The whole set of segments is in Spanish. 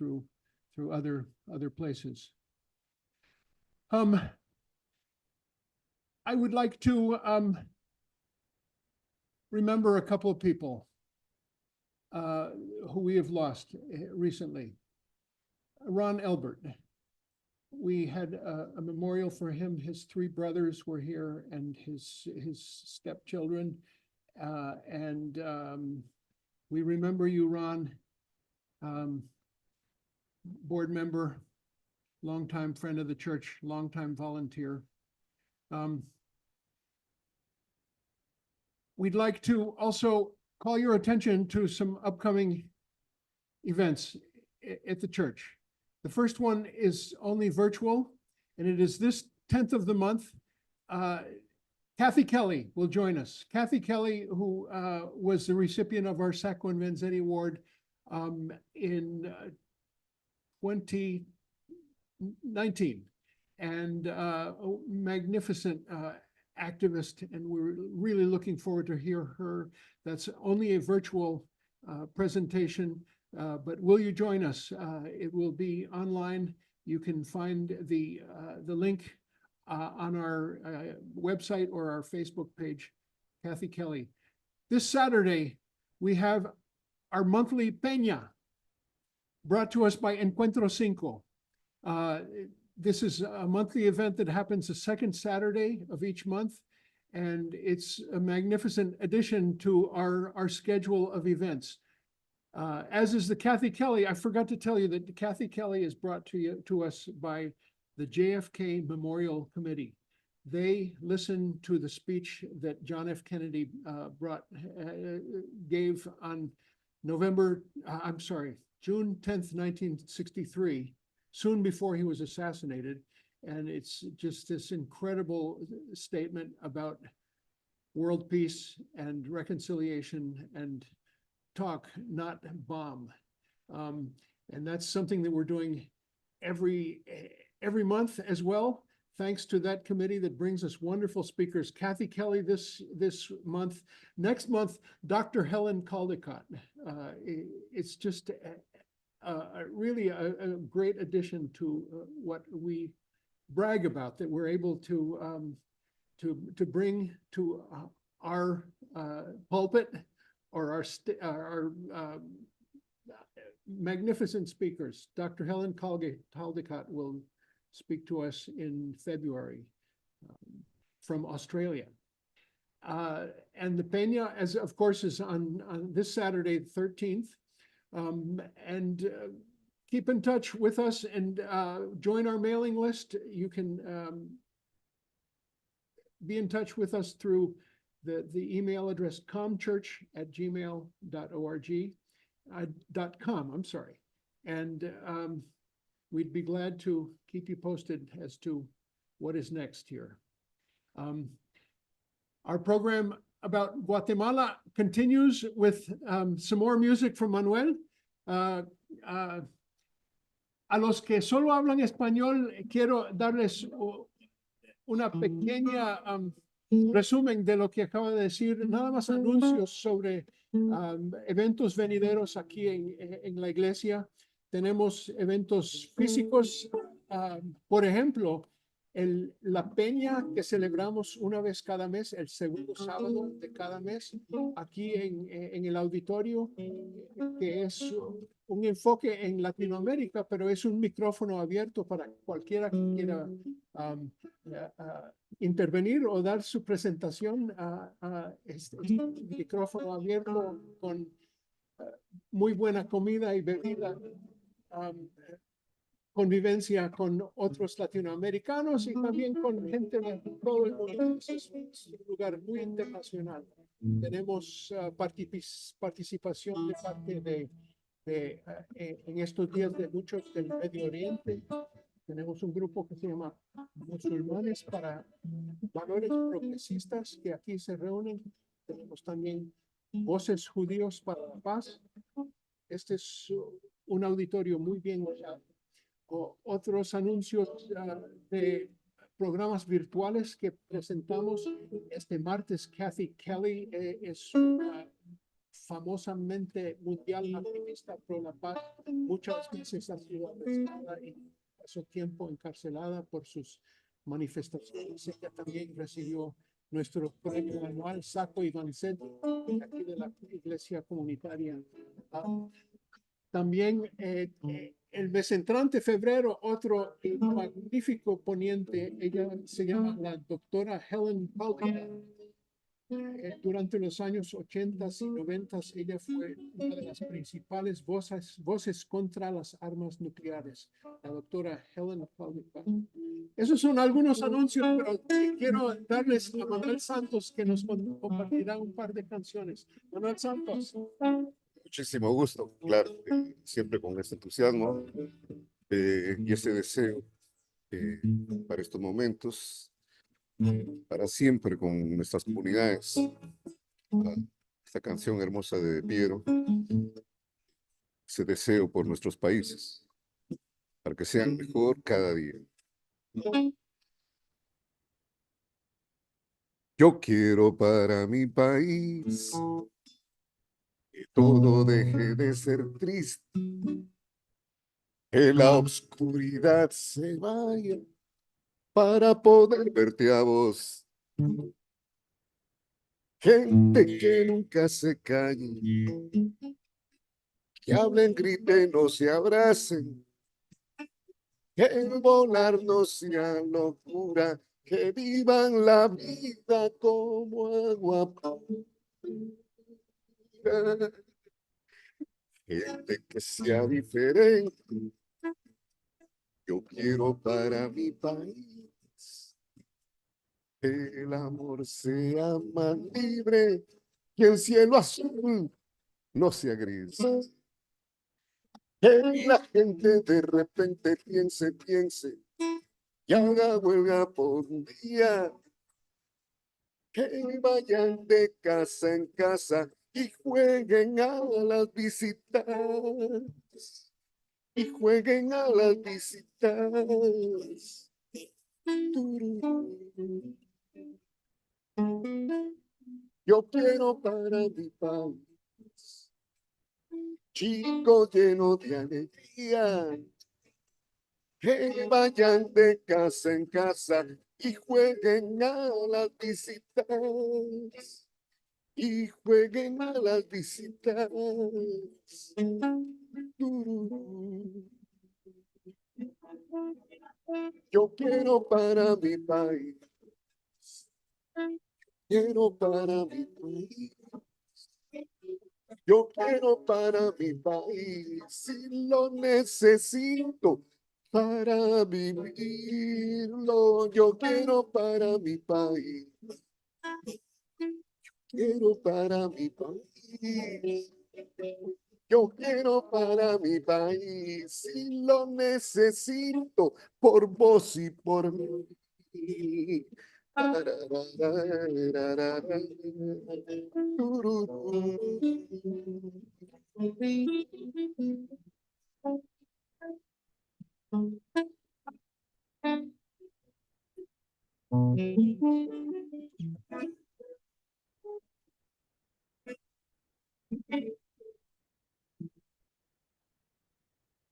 through other places. I would like to remember a couple of people who we have lost recently. Ron Elbert. We had a memorial for him. His three brothers were here and his stepchildren. We remember you, Ron, board member, longtime friend of the church, longtime volunteer. We'd like to also call your attention to some upcoming events at the church. The first one is only virtual, and it is this 10th of the month. Kathy Kelly will join us. Kathy Kelly, who was the recipient of our Sacco and Vanzetti Award in 2019, and a magnificent activist, and we're really looking forward to hear her. That's only a virtual presentation. But will you join us? It will be online. You can find the link on our website or our Facebook page, Kathy Kelly. This Saturday, we have our monthly Peña, brought to us by Encuentro Cinco. This is a monthly event that happens the second Saturday of each month, and it's a magnificent addition to our schedule of events. As is the Kathy Kelly. I forgot to tell you that the Kathy Kelly is brought to us by the JFK Memorial Committee. They listened to the speech that John F. Kennedy gave on June 10th, 1963, soon before he was assassinated. And it's just this incredible statement about world peace and reconciliation and talk, not bomb. And that's something that we're doing every month as well, thanks to that committee that brings us wonderful speakers. Kathy Kelly this month. Next month, Dr. Helen Caldecott. It's just really a great addition to what we brag about, that we're able to bring to our pulpit, or our magnificent speakers. Dr. Helen Caldecott will speak to us in February from Australia. And the Peña, as of course, is on this Saturday, 13th. Keep in touch with us and join our mailing list. You can be in touch with us through the email address comchurch@gmail.com, I'm sorry. And we'd be glad to keep you posted as to what is next here. Our program about Guatemala continues with some more music from Manuel. A los que solo hablan español, quiero darles una pequeña resumen de lo que acaba de decir, nada más anuncios sobre eventos venideros aquí en la iglesia. Tenemos eventos físicos, por ejemplo, la peña que celebramos una vez cada mes, el segundo sábado de cada mes, aquí en el auditorio, que es un enfoque en Latinoamérica, pero es un micrófono abierto para cualquiera que quiera intervenir o dar su presentación a este micrófono abierto con muy buena comida y bebida. Convivencia con otros latinoamericanos y también con gente de todo el mundo. Es un lugar muy internacional. Tenemos participación de parte en estos días de muchos del Medio Oriente. Tenemos un grupo que se llama Musulmanes para Valores Progresistas que aquí se reúnen. Tenemos también Voces Judíos para la Paz. Este es un auditorio muy bien usado. Otros anuncios de programas virtuales que presentamos este martes. Kathy Kelly es una famosamente mundial activista pro la paz, muchas veces ha sido arrestada y pasó tiempo encarcelada por sus manifestaciones. Ella también recibió nuestro premio anual Saco y Doncet, aquí de la Iglesia Comunitaria. También el mes entrante, febrero, otro magnífico ponente, ella se llama la doctora Helen Melgarejo. Durante los años 80 y 90 ella fue una de las principales voces contra las armas nucleares, la doctora Helen Melgarejo. Esos son algunos anuncios, pero quiero darles a Manuel Santos que nos compartirá un par de canciones. Manuel Santos. Muchísimo gusto, claro, siempre con ese entusiasmo y ese deseo para estos momentos, para siempre con nuestras comunidades. Esta canción hermosa de Piero, ese deseo por nuestros países, para que sean mejor cada día. Yo quiero para mi país que todo deje de ser triste, que la oscuridad se vaya para poder verte a vos. Gente que nunca se calle, que hablen, griten, no se abracen, que el volar no sea locura, que vivan la vida como agua pura. Gente que sea diferente, yo quiero para mi país que el amor sea más libre, que el cielo azul no sea gris. Que la gente de repente piense y haga huelga por un día. Que vayan de casa en casa y jueguen a las visitas. Y jueguen a las visitas. Yo quiero para mi país, chico lleno de alegría, que vayan de casa en casa y jueguen a las visitas. Y jueguen a las visitas. Yo quiero para mi país, quiero para mi país. Yo quiero para mi país, si lo necesito para vivirlo. Yo quiero para mi país, quiero para mi país. Yo quiero para mi país, si lo necesito por vos y por mí.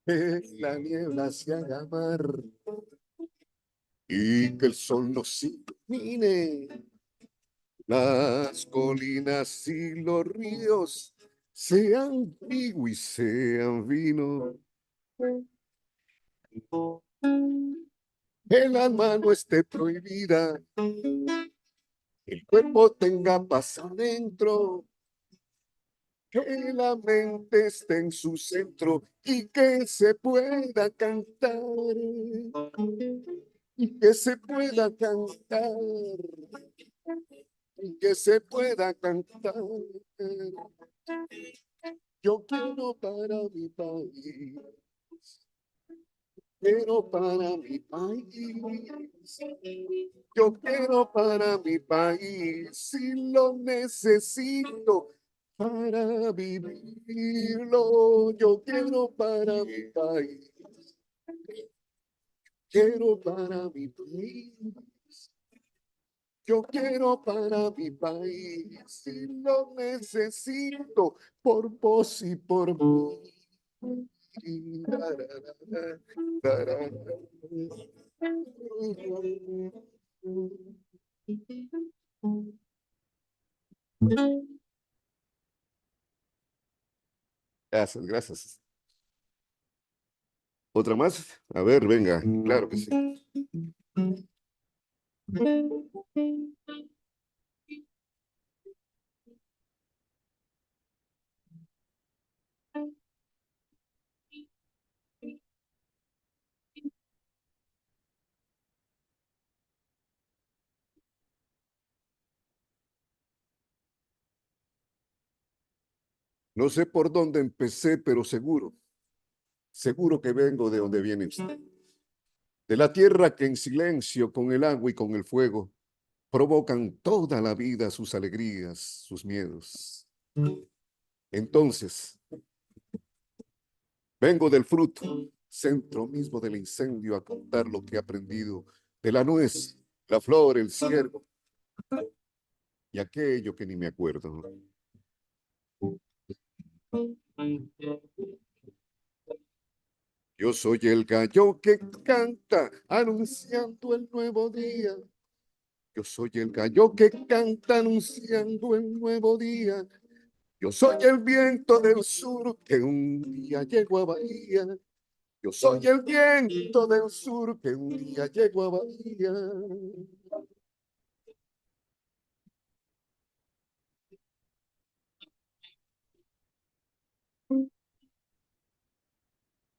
Que la niebla se haga mar y que el sol nos ilumine, las colinas y los ríos sean trigo y sean vino. El alma no esté prohibida, el cuerpo tenga paz adentro, que la mente esté en su centro y que se pueda cantar, y que se pueda cantar, y que se pueda cantar. Yo quiero para mi país, quiero para mi país. Yo quiero para mi país, si lo necesito para vivirlo. Yo quiero para mi país, quiero para mi país. yo quiero para mi país y lo necesito por vos y por mí. Gracias, gracias. ¿Otra más? A ver, venga, claro que sí. No sé por dónde empecé, pero seguro que vengo de donde viene usted. De la tierra que en silencio, con el agua y con el fuego, provocan toda la vida sus alegrías, sus miedos. Entonces, vengo del fruto, centro mismo del incendio, a contar lo que he aprendido de la nuez, la flor, el ciervo y aquello que ni me acuerdo. Yo soy el gallo que canta anunciando el nuevo día. Yo soy el gallo que canta anunciando el nuevo día. Yo soy el viento del sur que un día llegó a Bahía. Yo soy el viento del sur que un día llegó a Bahía.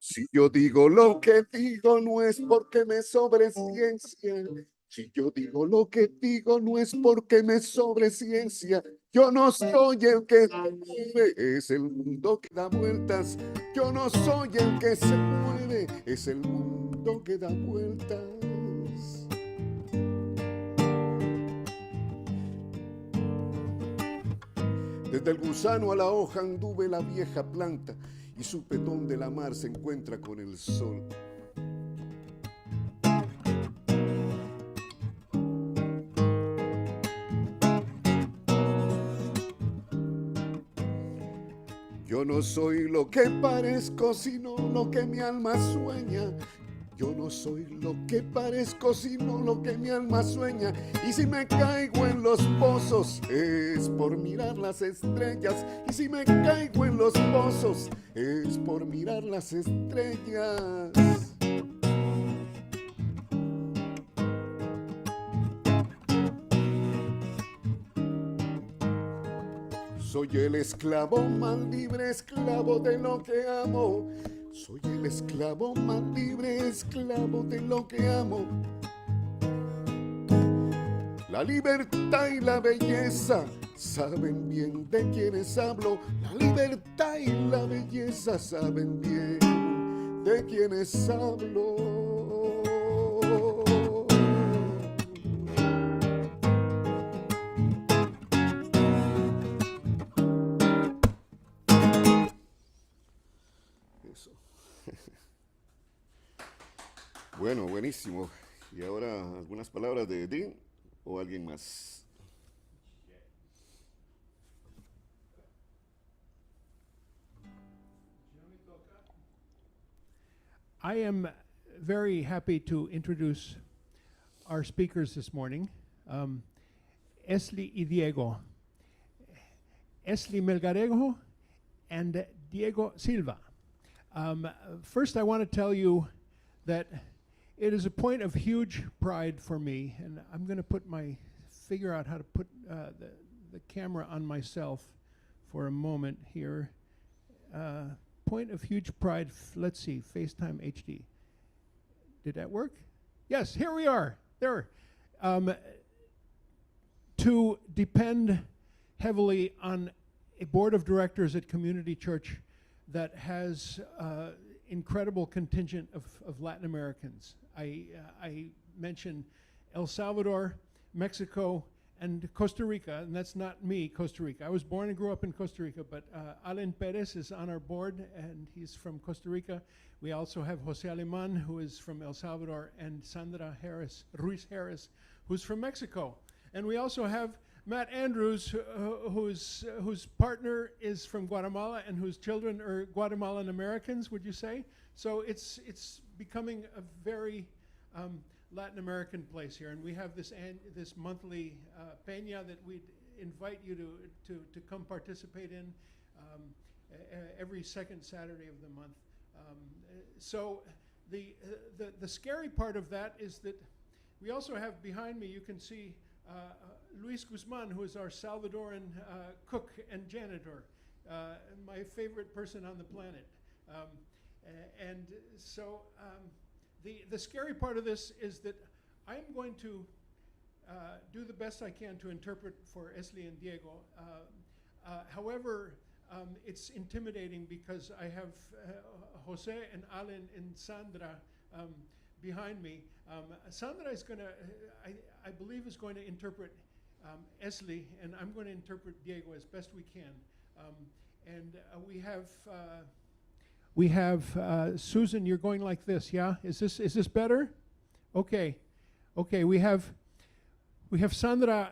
Si yo digo lo que digo no es porque me sobre ciencia. Si yo digo lo que digo no es porque me sobre ciencia. Yo no soy el que se mueve, es el mundo que da vueltas. Yo no soy el que se mueve, es el mundo que da vueltas. Desde el gusano a la hoja anduve la vieja planta y supe dónde la mar se encuentra con el sol. Yo no soy lo que parezco, sino lo que mi alma sueña. Yo no soy lo que parezco, sino lo que mi alma sueña. Y si me caigo en los pozos, es por mirar las estrellas. Y si me caigo en los pozos, es por mirar las estrellas. Soy el esclavo más libre, esclavo de lo que amo. Soy el esclavo más libre, esclavo de lo que amo. La libertad y la belleza saben bien de quienes hablo. La libertad y la belleza saben bien de quienes hablo. Eso. Bueno, buenísimo. Y ahora algunas palabras de Dean o alguien más. I am very happy to introduce our speakers this morning, Eslly y Diego. Eslly Melgarejo and Diego Silva. First, I want to tell you that it is a point of huge pride for me, and I'm going to figure out how to put the camera on myself for a moment here. Point of huge pride, let's see, FaceTime HD. Did that work? Yes, here we are, there. To depend heavily on a board of directors at Community Church that has incredible contingent of Latin Americans. I mentioned El Salvador, Mexico, and Costa Rica, and that's not me, Costa Rica. I was born and grew up in Costa Rica, but Alan Perez is on our board, and he's from Costa Rica. We also have Jose Aleman, who is from El Salvador, and Sandra Ruiz Harris, who's from Mexico. And we also have Matt Andrews, whose partner is from Guatemala and whose children are Guatemalan Americans, would you say? So it's becoming a very Latin American place here. And we have this monthly peña that we invite you to come participate in every second Saturday of the month. So the scary part of that is that we also have behind me, you can see Luis Guzman, who is our Salvadoran cook and janitor, my favorite person on the planet. And so the scary part of this is that I'm going to do the best I can to interpret for Eslly and Diego. However, it's intimidating because I have Jose and Allen and Sandra behind me. Sandra is going to, I believe, is going to interpret Eslly, and I'm going to interpret Diego as best we can. And we have Susan. You're going like this, yeah? Is this better? Okay, okay. We have Sandra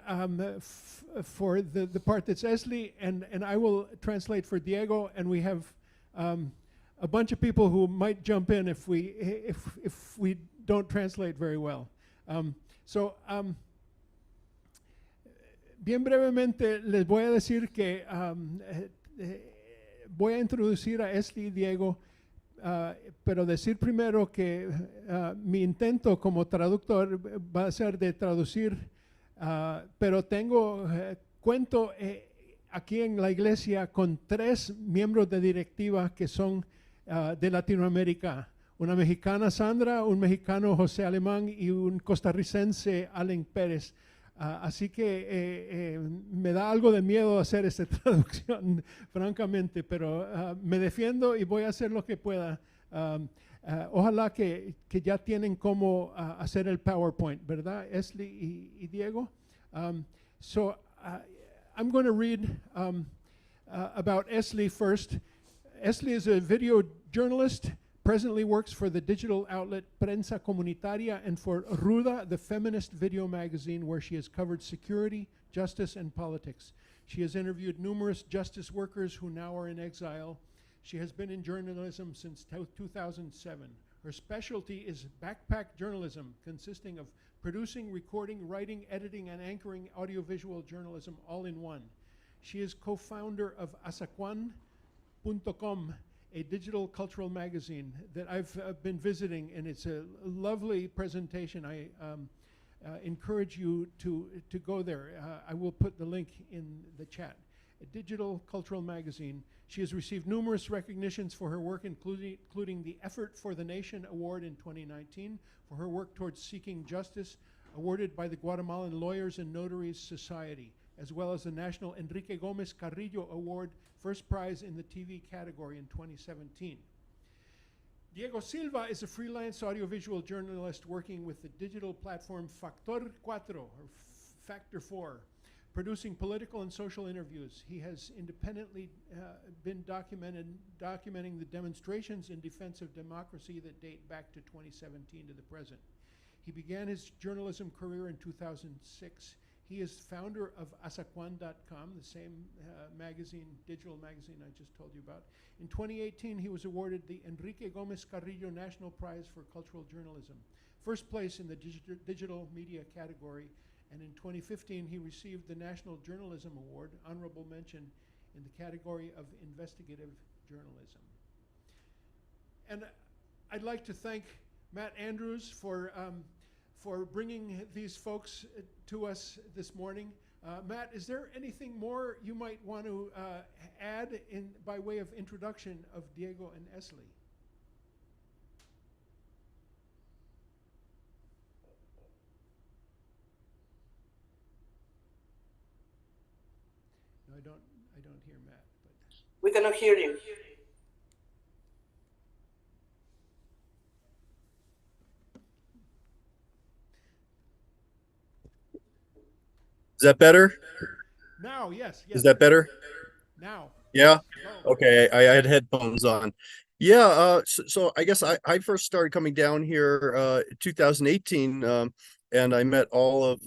for the part that's Eslly, and I will translate for Diego. And we have a bunch of people who might jump in if we don't translate very well. Bien brevemente les voy a decir que voy a introducir a Eslly y Diego, pero decir primero que mi intento como traductor va a ser de traducir, pero cuento aquí en la iglesia con 3 miembros de directiva que son de Latinoamérica. Una mexicana, Sandra, un mexicano, José Alemán, y un costarricense, Allen Pérez. Así que me da algo de miedo hacer esta traducción, francamente, pero me defiendo y voy a hacer lo que pueda. Ojalá que ya tienen cómo hacer el PowerPoint, ¿verdad, Eslly y Diego? So I'm going to read about Eslly first. Eslly is a video journalist, presently works for the digital outlet Prensa Comunitaria and for Ruda, the feminist video magazine, where she has covered security, justice, and politics. She has interviewed numerous justice workers who now are in exile. She has been in journalism since 2007. Her specialty is backpack journalism, consisting of producing, recording, writing, editing, and anchoring audiovisual journalism all in one. She is co-founder of asacuan.com, a digital cultural magazine that I've been visiting, and it's a lovely presentation. I encourage you to go there. I will put the link in the chat. A digital cultural magazine. She has received numerous recognitions for her work, including the Effort for the Nation Award in 2019, for her work towards seeking justice, awarded by the Guatemalan Lawyers and Notaries Society, as well as the National Enrique Gomez Carrillo Award, first prize in the TV category in 2017. Diego Silva is a freelance audiovisual journalist working with the digital platform Factor 4, or Factor 4, producing political and social interviews. He has independently been documenting the demonstrations in defense of democracy that date back to 2017 to the present. He began his journalism career in 2006. He is founder of asacuan.com, the same digital magazine I just told you about. In 2018, he was awarded the Enrique Gomez Carrillo National Prize for Cultural Journalism, first place in the digital media category. And in 2015, he received the National Journalism Award, honorable mention in the category of investigative journalism. And I'd like to thank Matt Andrews for bringing these folks to us this morning. Matt, is there anything more you might want to add by way of introduction of Diego and Eslly? No, I don't hear Matt. But we cannot hear you. Is that better? Now, yes. Is that better? Now. Yeah. Go. Okay. I had headphones on. Yeah. So I guess I first started coming down here 2018. and I met all of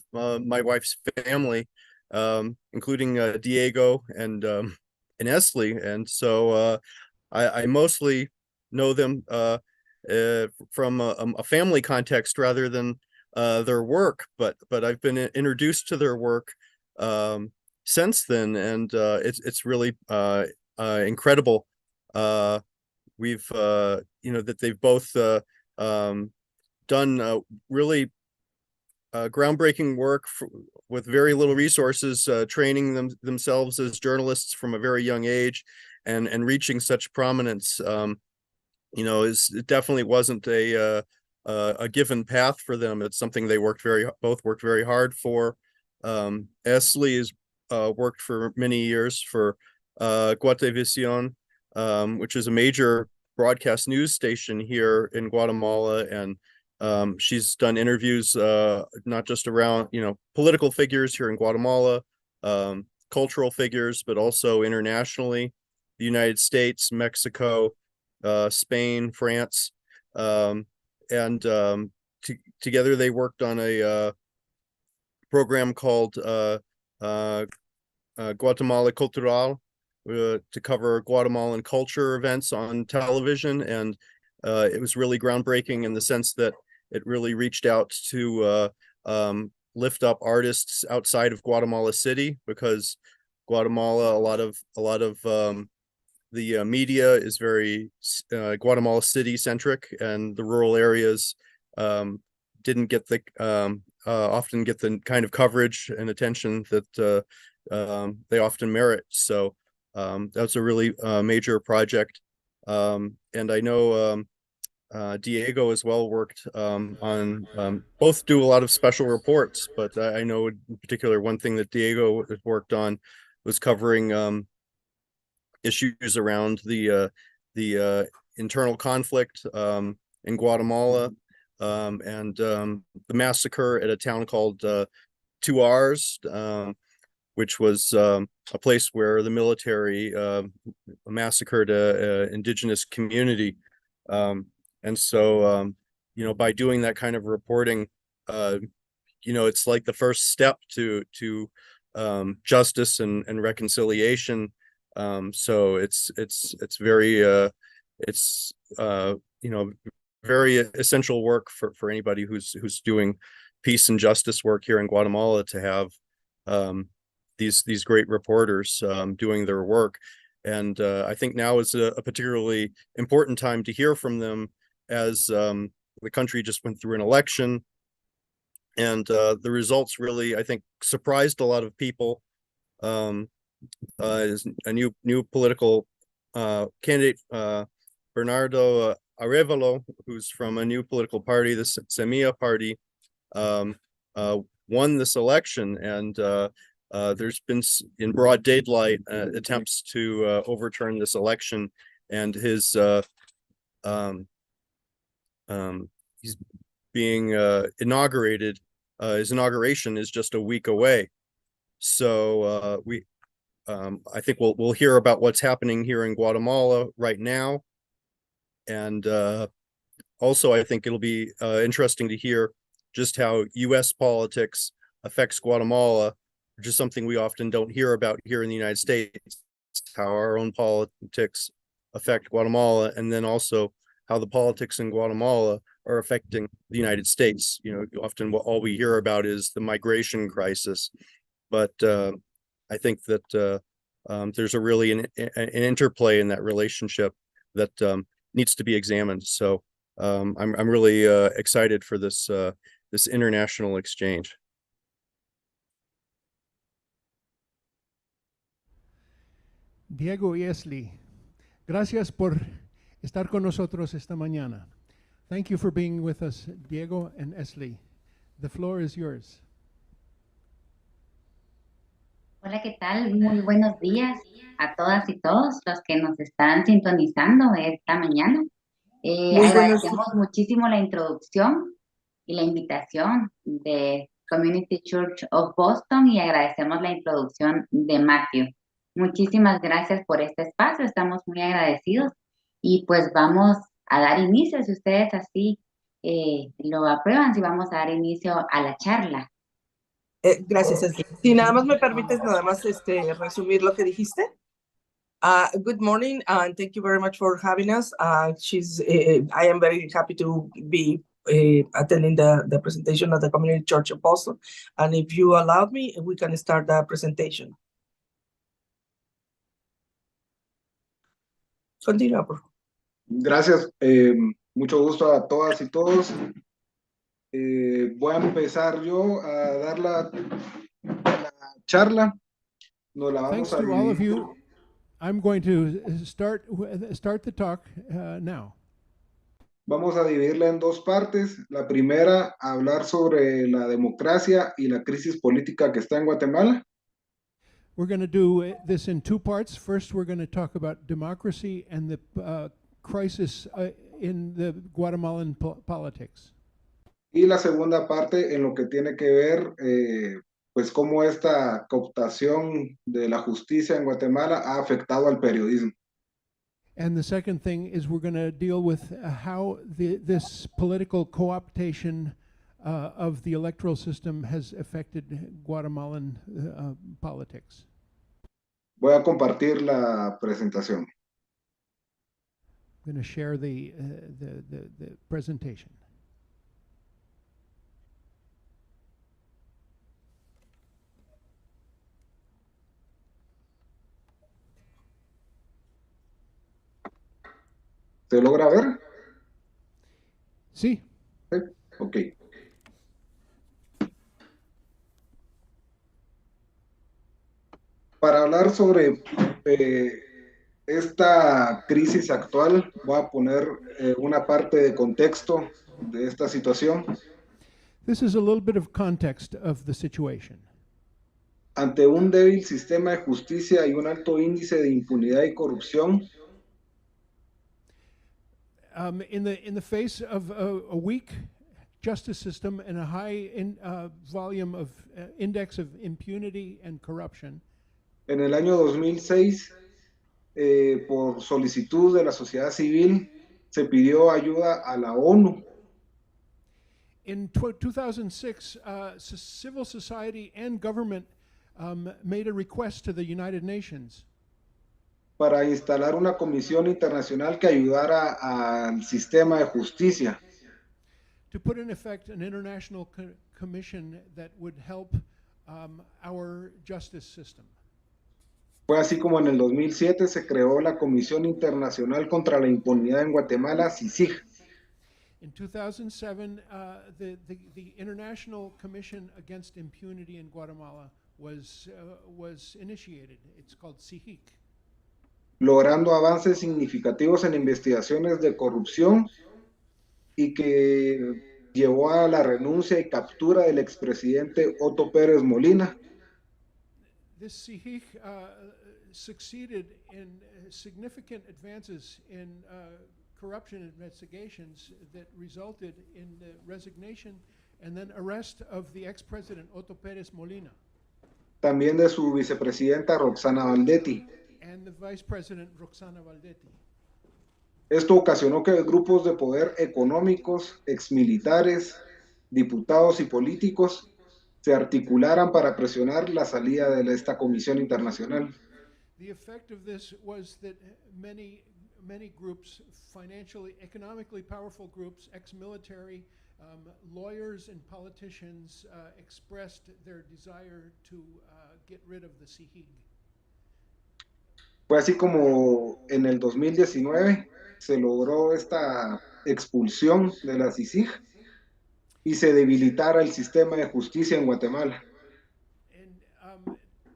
my wife's family, including Diego and Eslly. And so I mostly know them from a family context rather than their work, but I've been introduced to their work since then, and it's really incredible. We've that they've both done really groundbreaking work with very little resources, training themselves as journalists from a very young age, and reaching such prominence. It definitely wasn't a given path for them. It's something they both worked very hard for. Eslly has worked for many years for Guatevisión, which is a major broadcast news station here in Guatemala, and she's done interviews not just around political figures here in Guatemala, cultural figures, but also internationally, the United States, Mexico, Spain, France, and together they worked on a program called Guatemala Cultural, to cover Guatemalan culture events on television, and it was really groundbreaking in the sense that it really reached out to lift up artists outside of Guatemala City, because Guatemala, a lot of the media is very Guatemala City centric, and the rural areas didn't get often get the kind of coverage and attention that they often merit. So that's a really major project, and I know Diego as well worked on both do a lot of special reports, but I know in particular one thing that Diego worked on was covering issues around the internal conflict in Guatemala, and the massacre at a town called 2Rs, which was a place where the military massacred an indigenous community. And so, by doing that kind of reporting, it's like the first step to justice and reconciliation. So it's very very essential work for anybody who's doing peace and justice work here in Guatemala, to have these great reporters doing their work. And I think now is a particularly important time to hear from them, as the country just went through an election, and the results really, I think, surprised a lot of people. Is a new political candidate, Bernardo Arevalo, who's from a new political party, the Semilla party, won this election, and there's been in broad daylight attempts to overturn this election, and he's being inaugurated. His inauguration is just a week away, so I think we'll hear about what's happening here in Guatemala right now, and also I think it'll be interesting to hear just how U.S. politics affects Guatemala, which is something we often don't hear about here in the United States, how our own politics affect Guatemala, and then also how the politics in Guatemala are affecting the United States. Often all we hear about is the migration crisis, but I think that there's a really an interplay in that relationship that needs to be examined. So I'm really excited for this international exchange. Diego y Eslly, gracias por estar con nosotros esta mañana. Thank you for being with us, Diego and Eslly. The floor is yours. Hola, ¿qué tal? Muy buenos días a todas y todos los que nos están sintonizando esta mañana. Agradecemos muchísimo la introducción y la invitación de Community Church of Boston, y agradecemos la introducción de Matthew. Muchísimas gracias por este espacio, estamos muy agradecidos, y pues vamos a dar inicio, si ustedes así lo aprueban si vamos a dar inicio a la charla. Gracias, Eslly. Si nada más me permites nada más resumir lo que dijiste. Good morning, and thank you very much for having us. I am very happy to be attending the presentation of the Community Church Apostle. And if you allow me, we can start the presentation. Continúa, por favor. Gracias, mucho gusto a todas y todos. Voy a empezar yo a dar la charla. Nos la Thanks vamos a to all of dividir. you. I'm going to start the talk now. Vamos a dividirla en dos partes. La primera, hablar sobre la democracia y la crisis política que está en Guatemala. We're going to do this in two parts. First, we're going to talk about democracy and the crisis in the Guatemalan politics. Y la segunda parte en lo que tiene que ver, pues cómo esta cooptación de la justicia en Guatemala ha afectado al periodismo. And the second thing is we're going to deal with how this political co-optation of the electoral system has affected Guatemalan politics. Voy a compartir la presentación. I'm going to share the presentation. ¿Se logra ver? Sí. Ok. Para hablar sobre esta crisis actual, voy a poner una parte de contexto de esta situación. This is a little bit of context of the situation. Ante un débil sistema de justicia y un alto índice de impunidad y corrupción, In the face of a weak justice system and a high volume of index of impunity and corruption, en el año 2006, por solicitud de la sociedad civil, se pidió ayuda a la ONU in 2006, civil society and government made a request to the United Nations para instalar una comisión internacional que ayudara al sistema de justicia. to put in effect an international commission that would help our justice system. Fue así como en el 2007 se creó la Comisión Internacional contra la Impunidad en Guatemala, CICIG. In 2007, the International Commission Against Impunity in Guatemala was initiated. It's called CIHIC. Logrando avances significativos en investigaciones de corrupción y que llevó a la renuncia y captura del expresidente Otto Pérez Molina. This CIHIC succeeded in significant advances in corruption investigations that resulted in the resignation and then arrest of the ex-president Otto Pérez Molina. También de su vicepresidenta Roxana Valdetti. And the vice president Roxana Valdetti. Esto ocasionó que grupos de poder económicos, exmilitares, diputados y políticos se articularan para presionar la salida de esta comisión internacional. The effect of this was that many groups, financially, economically powerful groups, ex-military, lawyers and politicians expressed their desire to get rid of the CIHIG. Fue así como en el 2019 se logró esta expulsión de la CICIG y se debilitara el sistema de justicia en Guatemala. In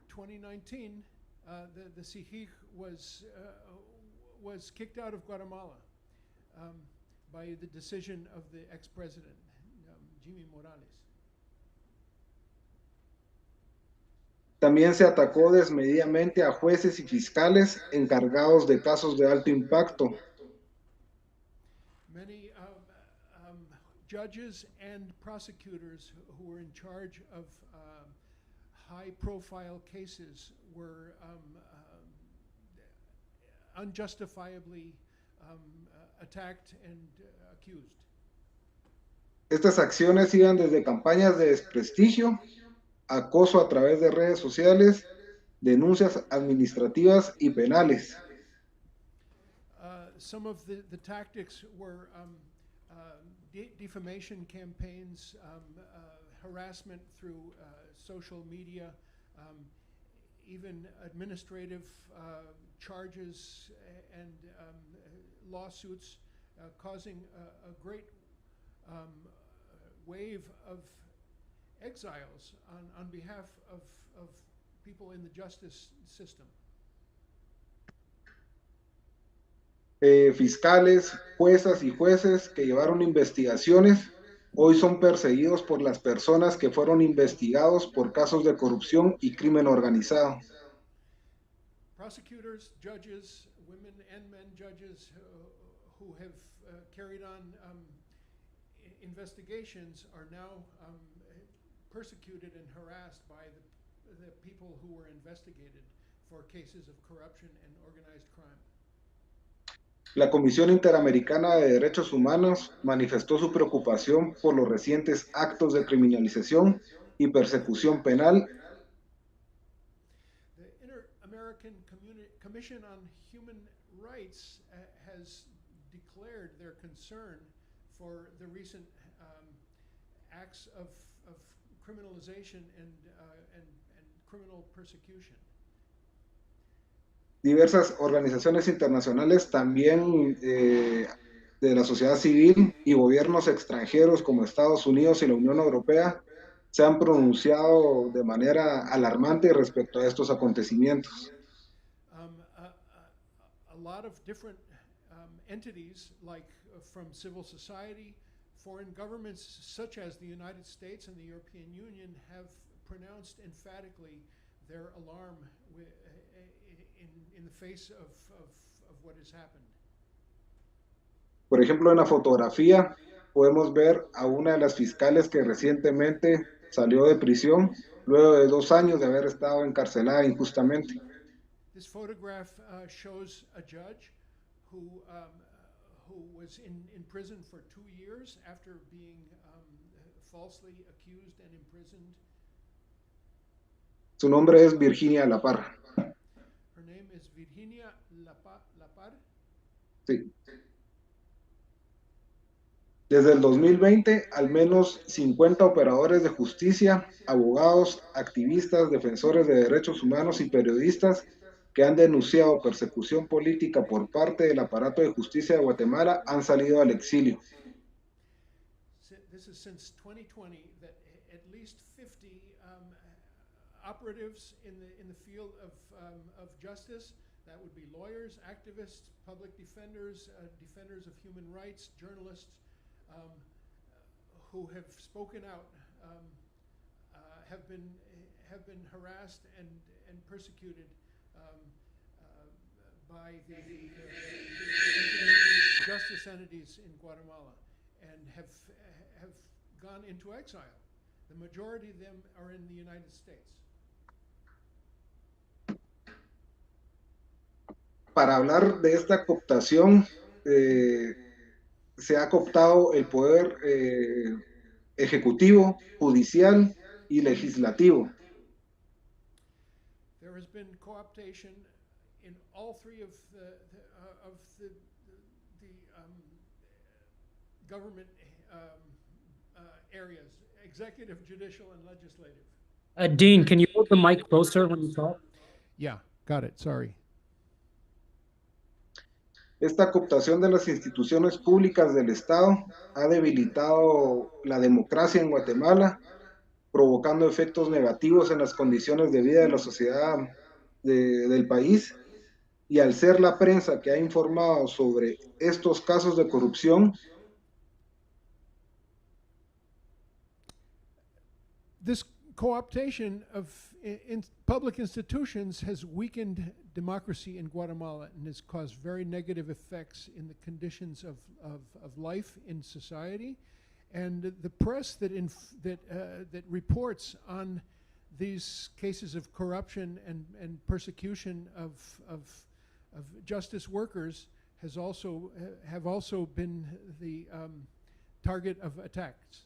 2019, the CIHIG was kicked out of Guatemala by the decision of the ex-president, Jimmy Morales. También se atacó desmedidamente a jueces y fiscales encargados de casos de alto impacto. Many judges and prosecutors who were in charge of high-profile cases were unjustifiably attacked and accused. Estas acciones iban desde campañas de desprestigio, acoso a través de redes sociales, denuncias administrativas y penales. Some of the tactics were defamation campaigns, harassment through social media, even administrative charges and lawsuits, causing a great wave of exiles on behalf of people in the justice system. Fiscales, juezas y jueces que llevaron investigaciones hoy son perseguidos por las personas que fueron investigados por casos de corrupción y crimen organizado. Prosecutors, judges, women and men judges who have carried on investigations are now persecuted and harassed by the people who were investigated for cases of corruption and organized crime. La Comisión Interamericana de Derechos Humanos manifestó su preocupación por los recientes actos de criminalización y persecución penal. The Inter-American Commission on Human Rights has declared their concern for the recent acts of criminalization and criminal persecution. Diversas organizaciones internacionales también de la sociedad civil y gobiernos extranjeros como Estados Unidos y la Unión Europea se han pronunciado de manera alarmante respecto a estos acontecimientos. A lot of different entities like from civil society, foreign governments such as the United States and the European Union have pronounced emphatically their alarm in the face of what has happened. Por ejemplo, en la fotografía podemos ver a una de las fiscales que recientemente salió de prisión luego de 2 años de haber estado encarcelada injustamente. This photograph shows a judge who was in prison for 2 years after being falsely accused and imprisoned. Su nombre es Virginia La Parra. Her name is Virginia Lapar. Sí. Desde el 2020, al menos 50 operadores de justicia, abogados, activistas, defensores de derechos humanos y periodistas que han denunciado persecución política por parte del aparato de justicia de Guatemala han salido al exilio. This is since 2020 that at least 50 operatives in the field of justice, that would be lawyers, activists, public defenders, defenders of human rights, journalists, who have spoken out, have been harassed and persecuted by the justice entities in Guatemala, and have gone into exile. The majority of them are in the United States. Para hablar de esta cooptación, se ha cooptado el poder ejecutivo, judicial y legislativo. There has been co-optation in all three of the government areas: executive, judicial, and legislative. Dean, can you hold the mic closer when you talk? Yeah, got it. Sorry. Esta cooptación de las instituciones públicas del Estado ha debilitado la democracia en Guatemala, provocando efectos negativos en las condiciones de vida de la sociedad del país. Y al ser la prensa que ha informado sobre estos casos de corrupción, This co-optation of public institutions has weakened democracy in Guatemala and has caused very negative effects in the conditions of life in society. And the press that reports on these cases of corruption and persecution of justice workers have also been the target of attacks.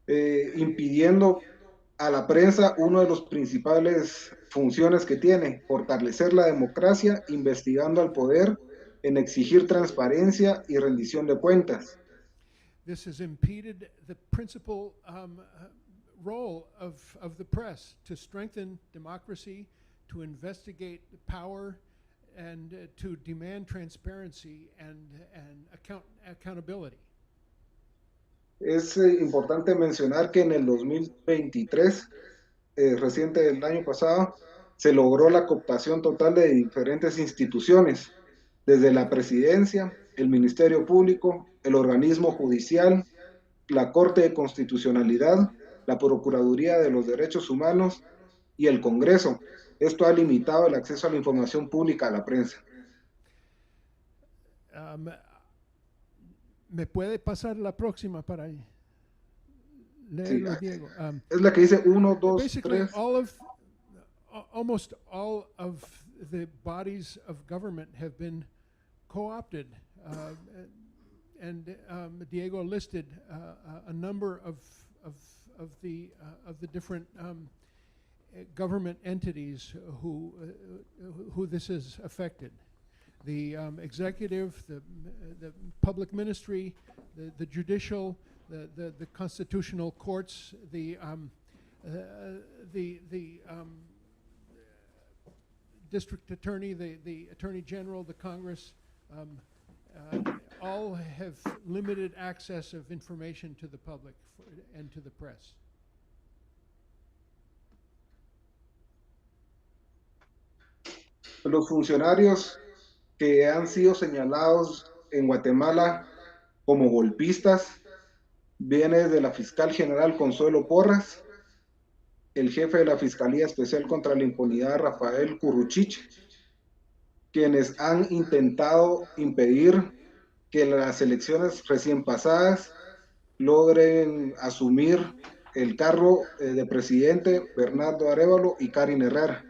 Impidiendo a la prensa una de las principales funciones que tiene, fortalecer la democracia, investigando al poder, en exigir transparencia y rendición de cuentas. This has impeded the principal role of the press to strengthen democracy, to investigate power, and to demand transparency and accountability. Es importante mencionar que en el 2023, reciente del año pasado, se logró la cooptación total de diferentes instituciones, desde la presidencia, el Ministerio Público, el organismo judicial, la Corte de Constitucionalidad, la Procuraduría de los Derechos Humanos y el Congreso. Esto ha limitado el acceso a la información pública a la prensa. ¿Me puede pasar la próxima para leerlo, Sí, Diego? es la que dice 1, 2, Basically, 3. almost all of the bodies of government have been co-opted, and Diego listed a number of the different government entities who this has affected. The executive, the public ministry, the judicial, the constitutional courts, the district attorney, the attorney general, the Congress, all have limited access of information to the public and to the press. Los funcionarios que han sido señalados en Guatemala como golpistas viene de la fiscal general Consuelo Porras, el jefe de la Fiscalía Especial contra la Impunidad Rafael Curruchiche, quienes han intentado impedir que las elecciones recién pasadas logren asumir el cargo de presidente Bernardo Arévalo y Karin Herrera.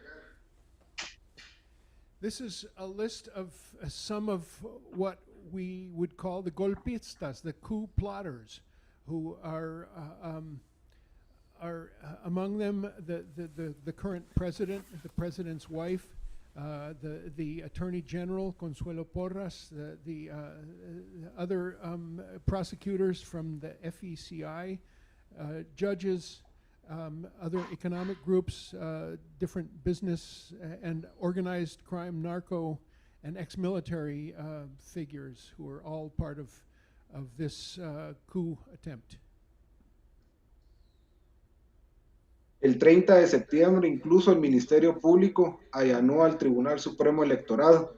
This is a list of some of what we would call the golpistas, the coup plotters, who are among them the current president, the president's wife, the Attorney General Consuelo Porras, the other prosecutors from the FECI, judges, other economic groups, different business and organized crime, narco, and ex-military figures who are all part of this coup attempt. El 30 de septiembre, incluso el Ministerio Público allanó al Tribunal Supremo Electoral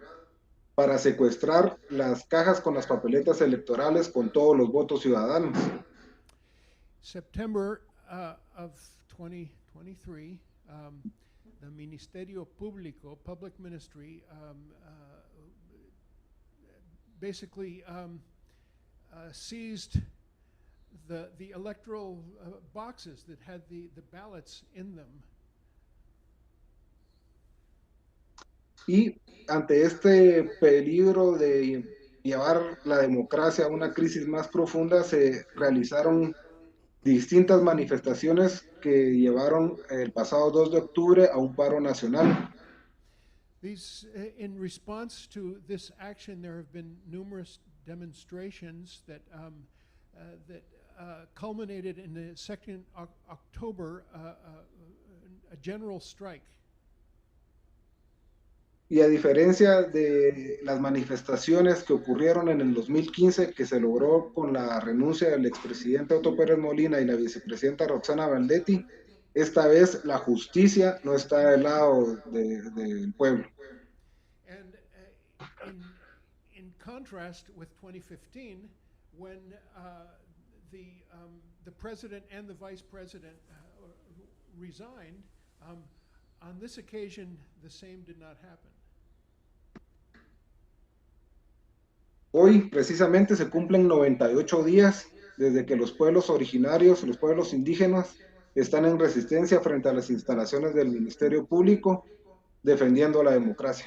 para secuestrar las cajas con las papeletas electorales con todos los votos ciudadanos. September of 2023, the Ministerio Público, Public Ministry, basically seized the electoral boxes that had the ballots in them. Y ante este peligro de llevar la democracia a una crisis más profunda, se realizaron distintas manifestaciones que llevaron el pasado 2 de octubre a un paro nacional. In response to this action, there have been numerous demonstrations that culminated in the 2nd October, a general strike. Y a diferencia de las manifestaciones que ocurrieron en el 2015, que se logró con la renuncia del expresidente Otto Pérez Molina y la vicepresidenta Roxana Valdetti, esta vez la justicia no está del lado del pueblo. And in contrast with 2015, when the president and the vice president resigned, on this occasion, the same did not happen. Hoy, precisamente, se cumplen 98 días desde que los pueblos originarios, los pueblos indígenas, están en resistencia frente a las instalaciones del Ministerio Público, defendiendo la democracia.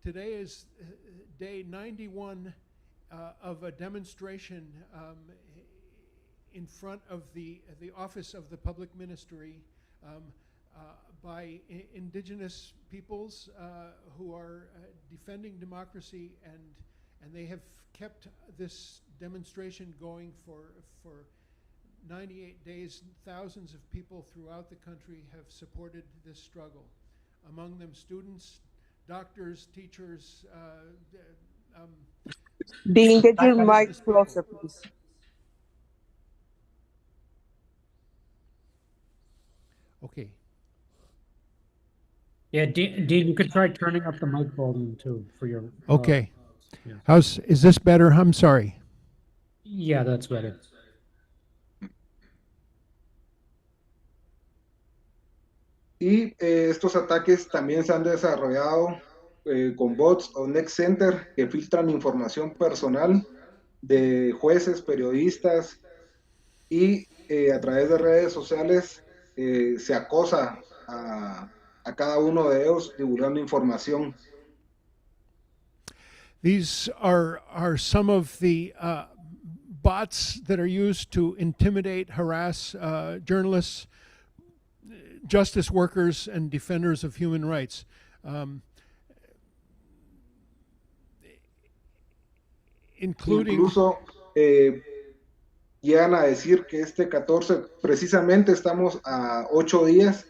Today is day 91 of a demonstration in front of the office of the public ministry by indigenous peoples who are defending democracy, and they have kept this demonstration going for 98 days. Thousands of people throughout the country have supported this struggle. Among them students, doctors, teachers, Dean, get your mic business people. closer, please. Okay. Yeah, Dean, you could try turning up the mic volume too for your. Okay. Yeah. Is this better? I'm sorry. Yeah, that's better. Y estos ataques también se han desarrollado con bots o next center que filtran información personal de jueces, periodistas, y a través de redes sociales se acosa a cada uno de ellos divulgando información. These are some of the bots that are used to intimidate, harass journalists, justice workers, and defenders of human rights. Incluso llegan a decir que este 14, precisamente estamos a 8 días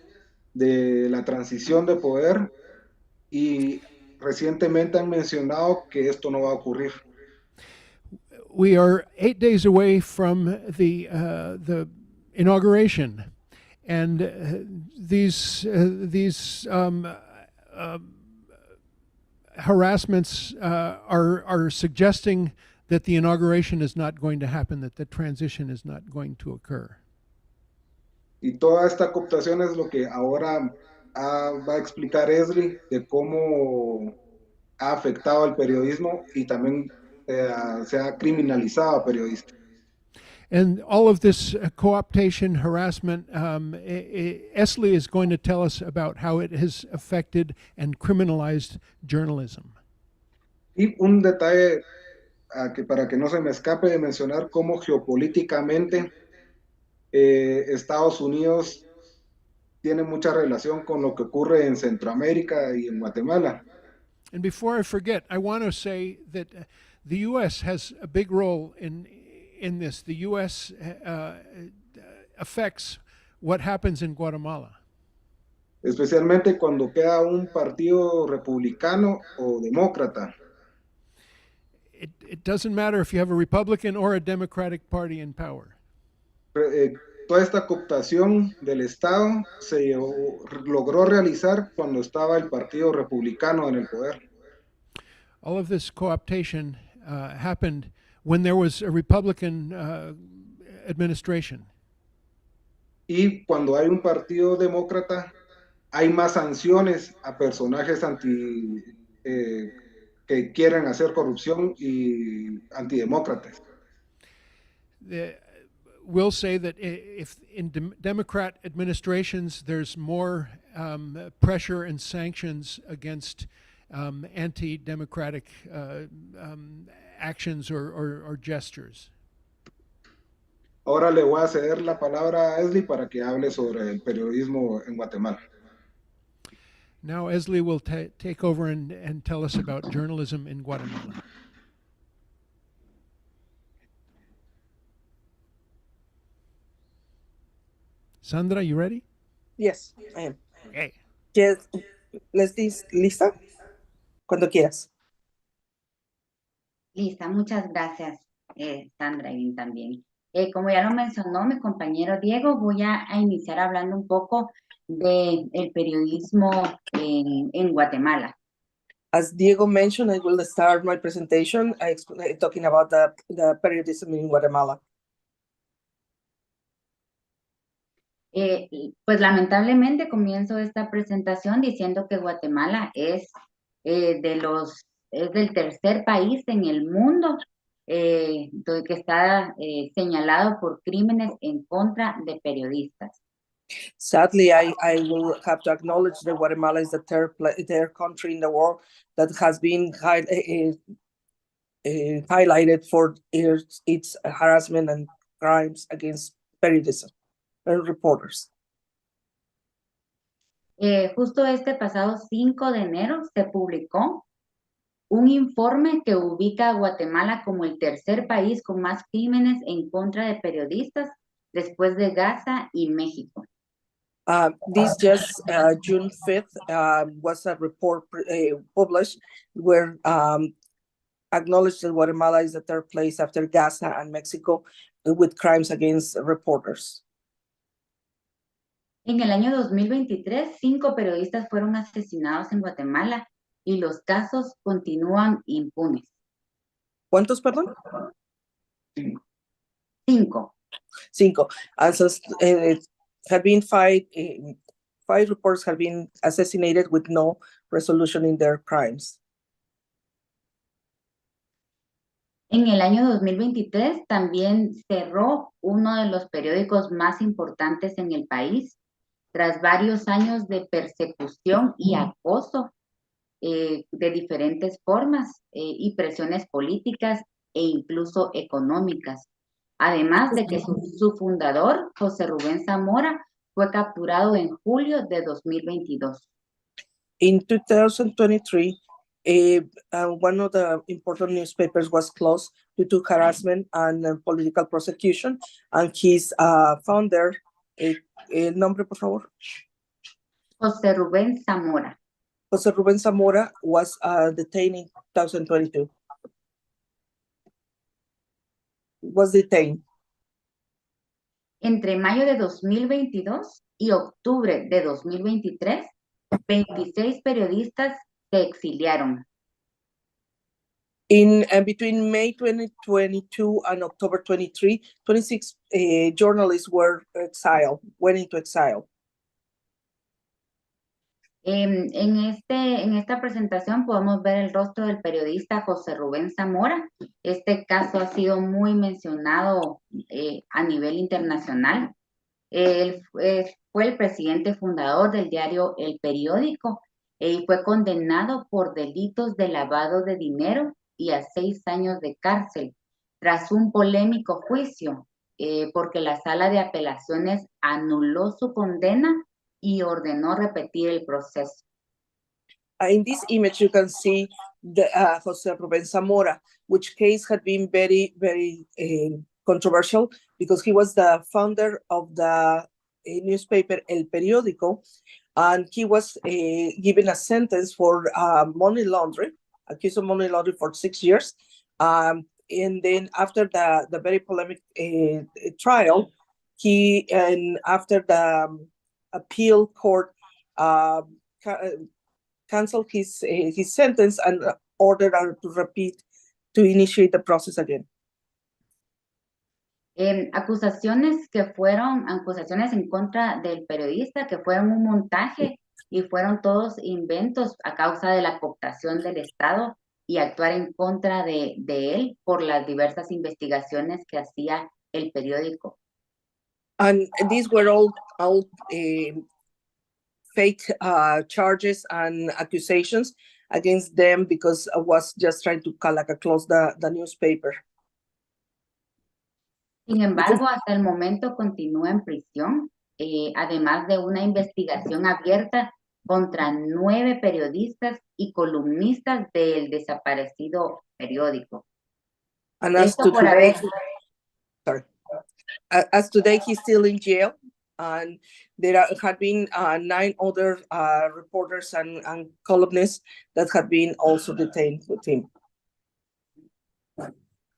de la transición de poder, y recientemente han mencionado que esto no va a ocurrir. We are 8 days away from the inauguration, and these harassments are suggesting that the inauguration is not going to happen, that the transition is not going to occur. Y toda esta cooptación es lo que ahora va a explicar Eslly, de cómo ha afectado al periodismo y también se ha criminalizado a periodistas. And all of this co-optation, harassment, Eslly is going to tell us about how it has affected and criminalized journalism. Y un detalle para que no se me escape de mencionar cómo geopolíticamente Estados Unidos tiene mucha relación con lo que ocurre en Centroamérica y en Guatemala. And before I forget, I want to say that the U.S. has a big role in this. The U.S. Affects what happens in Guatemala. Especialmente cuando queda un partido republicano o demócrata. It doesn't matter if you have a Republican or a Democratic Party in power. Toda esta cooptación del Estado se logró realizar cuando estaba el Partido Republicano en el poder. All of this co-optation happened when there was a Republican administration. Y cuando hay un partido demócrata, hay más sanciones a personajes que quieren hacer corrupción y antidemócratas. We'll say that if in Democrat administrations there's more pressure and sanctions against anti-democratic actions or gestures. Ahora le voy a ceder la palabra a Eslly para que hable sobre el periodismo en Guatemala. Now Eslly will take over and tell us about journalism in Guatemala. Sandra, you ready? Yes, I am. Okay. Yes, Leslie, ¿lista? Cuando quieras. Lista, muchas gracias, Sandra y también. Como ya lo mencionó mi compañero Diego, voy a iniciar hablando un poco del periodismo en Guatemala. As Diego mentioned, I will start my presentation talking about the periodism in Guatemala. Pues lamentablemente comienzo esta presentación diciendo que Guatemala es del tercer país en el mundo que está señalado por crímenes en contra de periodistas. Sadly, I will have to acknowledge that Guatemala is the third country in the world that has been highlighted for its harassment and crimes against periodism and reporters. Justo este pasado 5 de enero se publicó un informe que ubica a Guatemala como el tercer país con más crímenes en contra de periodistas después de Gaza y México. This just June 5th was a report published where acknowledged that Guatemala is the third place after Gaza and Mexico with crimes against reporters. En el año 2023, 5 periodistas fueron asesinados en Guatemala y los casos continúan impunes. ¿Cuántos, perdón? 5. 5. So, have been five reporters have been assassinated with no resolution in their crimes. En el año 2023 también cerró uno de los periódicos más importantes en el país tras varios años de persecución y acoso de diferentes formas y presiones políticas e incluso económicas. Además de que su fundador, José Rubén Zamora, fue capturado en julio de 2022. In 2023, one of the important newspapers was closed due to harassment and political prosecution, and his founder, el nombre, por favor. José Rubén Zamora. José Rubén Zamora was detained in 2022. Was detained. Entre mayo de 2022 y octubre de 2023, 26 periodistas se exiliaron. In between May 2022 and October 23, 26 journalists were went into exile. En esta presentación podemos ver el rostro del periodista José Rubén Zamora. Este caso ha sido muy mencionado a nivel internacional. Él fue el presidente fundador del diario El Periódico y fue condenado por delitos de lavado de dinero y a 6 años de cárcel tras un polémico juicio porque la sala de apelaciones anuló su condena y ordenó repetir el proceso. In this image, you can see the José Rubén Zamora, which case had been very, very controversial because he was the founder of the newspaper El Periódico, and he was given a sentence for money laundering, accused of money laundering for 6 years. And then after the very polemic trial, after the appeal court canceled his sentence and ordered her to initiate the process again. Acusaciones en contra del periodista que fueron un montaje y fueron todos inventos a causa de la cooptación del Estado y actuar en contra de él por las diversas investigaciones que hacía el periódico. And these were all fake charges and accusations against them because I was just trying to close the newspaper. Sin embargo, hasta el momento continúa en prisión, además de una investigación abierta contra 9 periodistas y columnistas del desaparecido periódico. And as today, he's still in jail, and there had been 9 other reporters and columnists that had been also detained with him.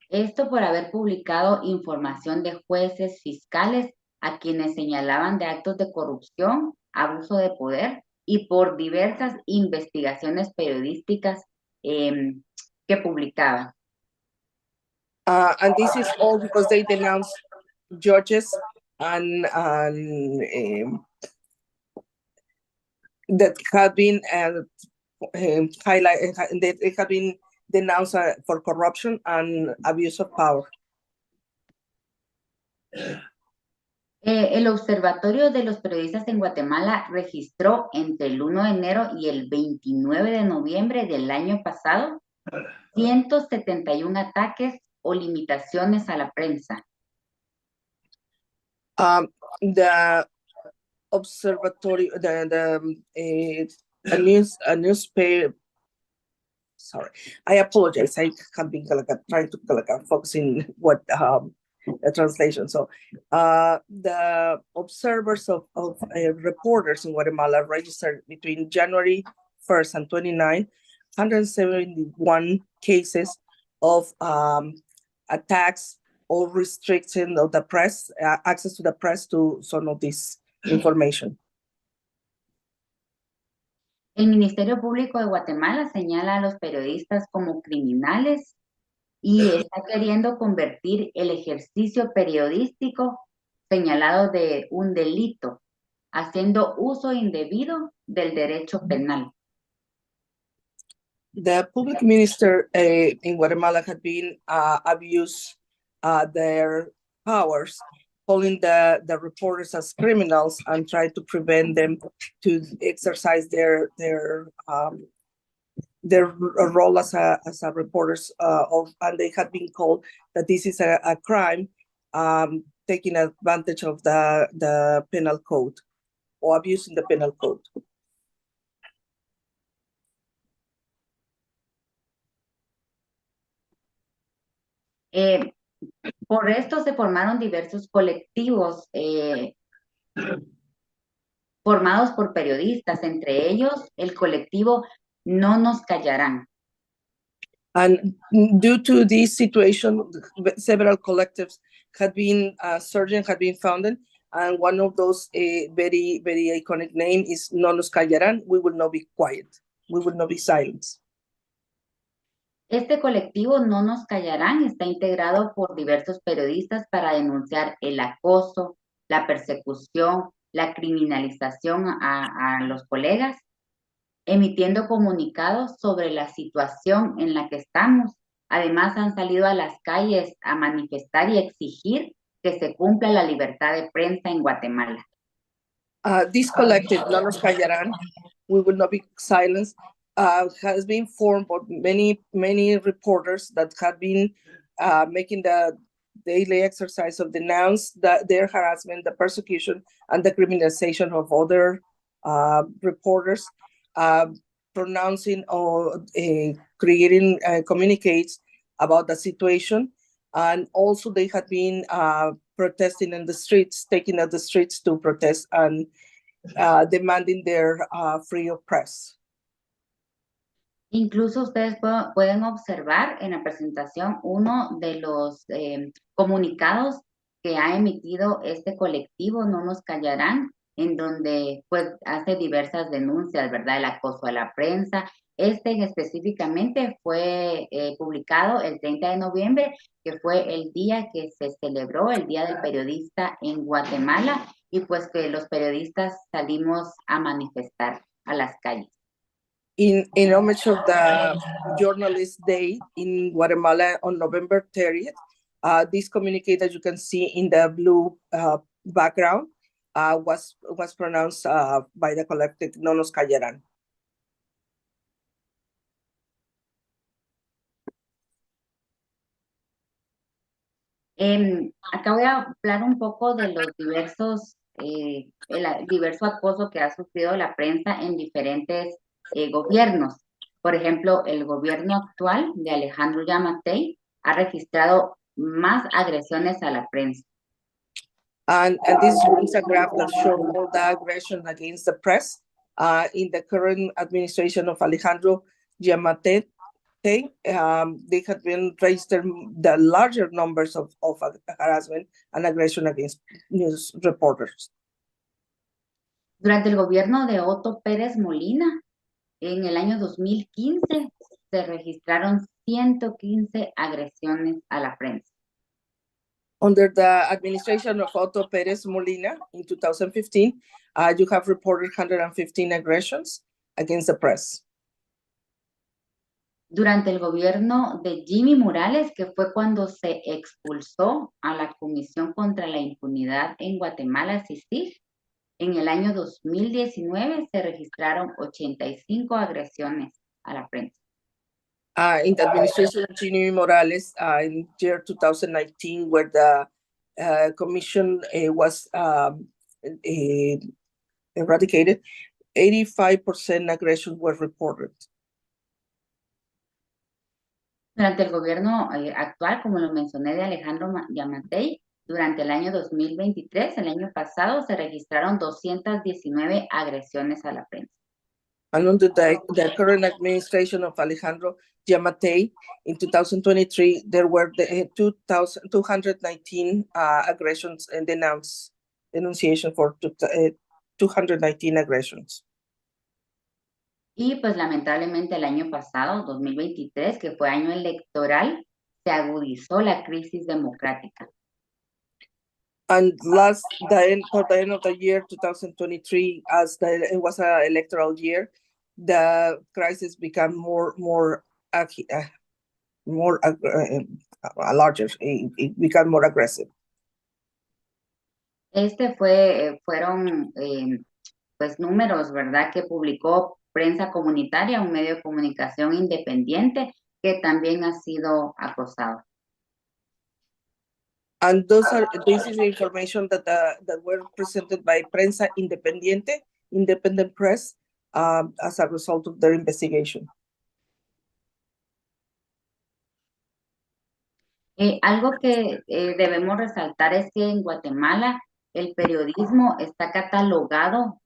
Esto por haber publicado información de jueces fiscales a quienes señalaban de actos de corrupción, abuso de poder y por diversas investigaciones periodísticas que publicaban. And this is all because they denounced judges and that had been highlighted. They have been denounced for corruption and abuse of power. El Observatorio de los Periodistas en Guatemala registró entre el 1 de enero y el 29 de noviembre del año pasado 171 ataques o limitaciones a la prensa. The observatory, a newspaper. Sorry, I apologize. I have been trying to focus in what the translation. So, the observers of reporters in Guatemala registered between January 1st and 29, 171 cases of attacks or restriction of the press, access to the press to some of this information. El Ministerio Público de Guatemala señala a los periodistas como criminales y está queriendo convertir el ejercicio periodístico señalado de un delito, haciendo uso indebido del derecho penal. The public minister in Guatemala had been abused their powers, calling the reporters as criminals and trying to prevent them to exercise their role as a reporters and they had been called that this is a crime, taking advantage of the penal code or abusing the penal code. Por esto se formaron diversos colectivos formados por periodistas, entre ellos el colectivo No Nos Callarán. And due to this situation, several collectives had been surging, had been founded, and one of those very, very iconic name is No Nos Callarán. We will not be quiet. We will not be silent. Este colectivo No Nos Callarán está integrado por diversos periodistas para denunciar el acoso, la persecución, la criminalización a los colegas, emitiendo comunicados sobre la situación en la que estamos. Además, han salido a las calles a manifestar y exigir que se cumpla la libertad de prensa en Guatemala. This collective, No Nos Callarán, we will not be silenced, has been formed by many reporters that have been making the daily exercise of denounce their harassment, the persecution, and the criminalization of other reporters, pronouncing or creating communiques about the situation. And also they had been protesting in the streets, taking out the streets to protest and demanding their free of press. Incluso ustedes pueden observar en la presentación uno de los comunicados que ha emitido este colectivo, No Nos Callarán, en donde pues hace diversas denuncias, ¿verdad? El acoso a la prensa. Específicamente fue publicado el 30 de noviembre, que fue el día que se celebró el Día del Periodista en Guatemala, y pues que los periodistas salimos a manifestar a las calles. In homage of the Journalist Day in Guatemala on November 30th, this communique that you can see in the blue background was pronounced by the collective No Nos Callarán. Acá voy a hablar un poco de los diversos, el diverso acoso que ha sufrido la prensa en diferentes gobiernos. Por ejemplo, el gobierno actual de Alejandro Yamatei ha registrado más agresiones a la prensa. And this is a graph that shows all the aggression against the press in the current administration of Alejandro Yamatei. They have been registered the larger numbers of harassment and aggression against news reporters. Durante el gobierno de Otto Pérez Molina, en el año 2015, se registraron 115 agresiones a la prensa. Under the administration of Otto Pérez Molina in 2015, you have reported 115 aggressions against the press. Durante el gobierno de Jimmy Morales, que fue cuando se expulsó a la Comisión contra la Impunidad en Guatemala, CICIG, en el año 2019 se registraron 85 agresiones a la prensa. in the administration of Ginny Morales in year 2019, where the commission was eradicated, 85% aggressions were reported. Durante el gobierno actual, como lo mencioné, de Alejandro Yamatei, durante el año 2023, el año pasado, se registraron 219 agresiones a la prensa. And under the current administration of Alejandro Yamatei, in 2023, there were 219 aggressions and denunciation for 219 aggressions. Y pues lamentablemente el año pasado, 2023, que fue año electoral, se agudizó la crisis democrática. And for the end of the year 2023, as it was an electoral year, the crisis became larger. It became more aggressive. Fueron pues números, ¿verdad?, que publicó Prensa Comunitaria, un medio de comunicación independiente que también ha sido acosado. And this is information that were presented by Prensa Independiente, independent press, as a result of their investigation. Algo que debemos resaltar es que en Guatemala el periodismo está catalogado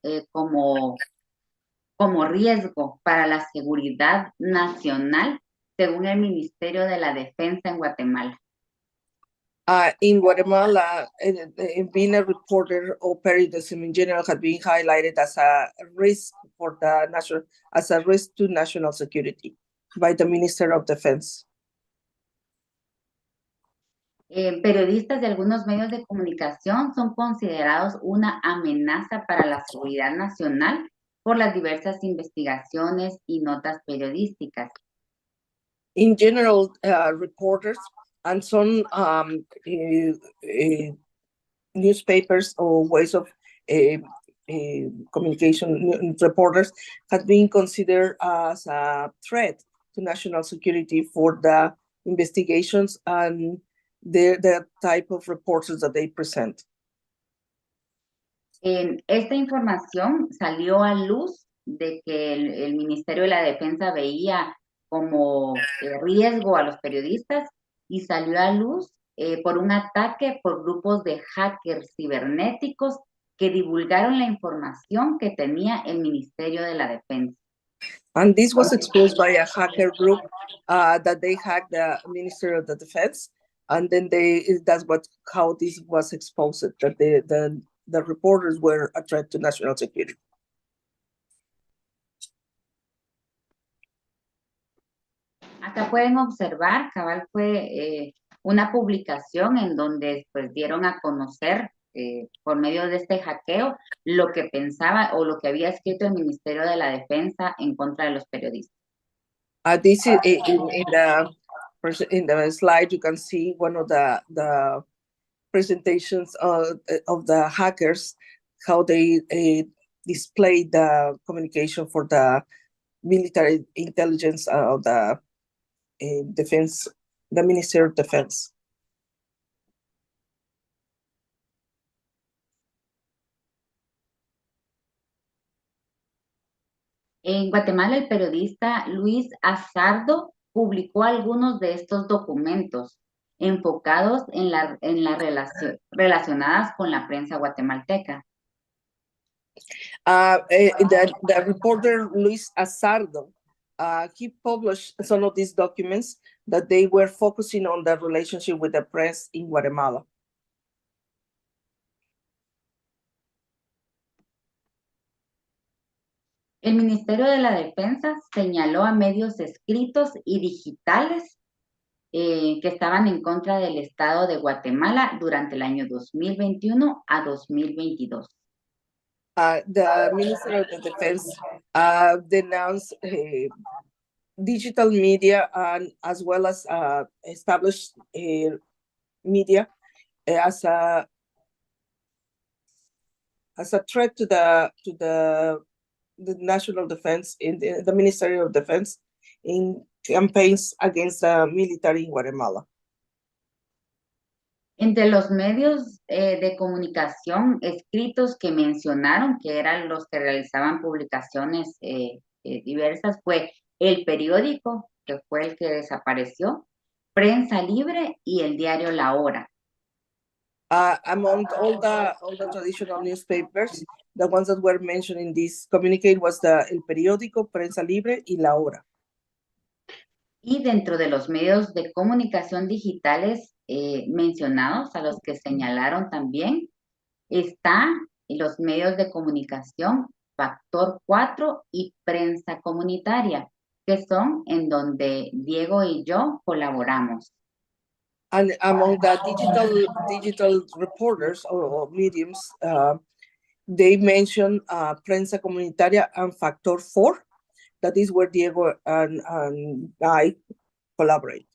como riesgo para la seguridad nacional, según el Ministerio de la Defensa en Guatemala. In Guatemala, being a reporter or periodism in general had been highlighted as a risk for as a risk to national security by the Minister of Defense. Periodistas de algunos medios de comunicación son considerados una amenaza para la seguridad nacional por las diversas investigaciones y notas periodísticas. In general, reporters and some newspapers or ways of communication, reporters have been considered as a threat to national security for the investigations and the type of reporters that they present. Esta información salió a luz de que el Ministerio de la Defensa veía como riesgo a los periodistas y salió a luz por un ataque por grupos de hackers cibernéticos que divulgaron la información que tenía el Ministerio de la Defensa. And this was exposed by a hacker group that they hacked the Ministry of the Defense, and then that's how this was exposed, that the reporters were a threat to national security. Acá pueden observar, cabal, fue una publicación en donde pues dieron a conocer por medio de este hackeo lo que pensaba o lo que había escrito el Ministerio de la Defensa en contra de los periodistas. This is in the slide. You can see one of the presentations of the hackers, how they displayed the communication for the military intelligence of the defense, the Ministry of Defense. En Guatemala, el periodista Luis Azardo publicó algunos de estos documentos enfocados en la relacionadas con la prensa guatemalteca. The reporter Luis Azardo, he published some of these documents that they were focusing on the relationship with the press in Guatemala. El Ministerio de la Defensa señaló a medios escritos y digitales que estaban en contra del Estado de Guatemala durante el año 2021 a 2022. The Ministry of the Defense denounced digital media and as well as established media as a threat to the national defense in the Ministry of Defense in campaigns against the military in Guatemala. Entre los medios de comunicación escritos que mencionaron, que eran los que realizaban publicaciones diversas, fue el periódico, que fue el que desapareció, Prensa Libre y el diario La Hora. Among all the traditional newspapers, the ones that were mentioned in this communique was El Periódico, Prensa Libre y La Hora. Y dentro de los medios de comunicación digitales mencionados, a los que señalaron también, están los medios de comunicación Factor 4 y Prensa Comunitaria, que son en donde Diego y yo colaboramos. And among the digital reporters or mediums, they mentioned Prensa Comunitaria and Factor 4. That is where Diego and I collaborate.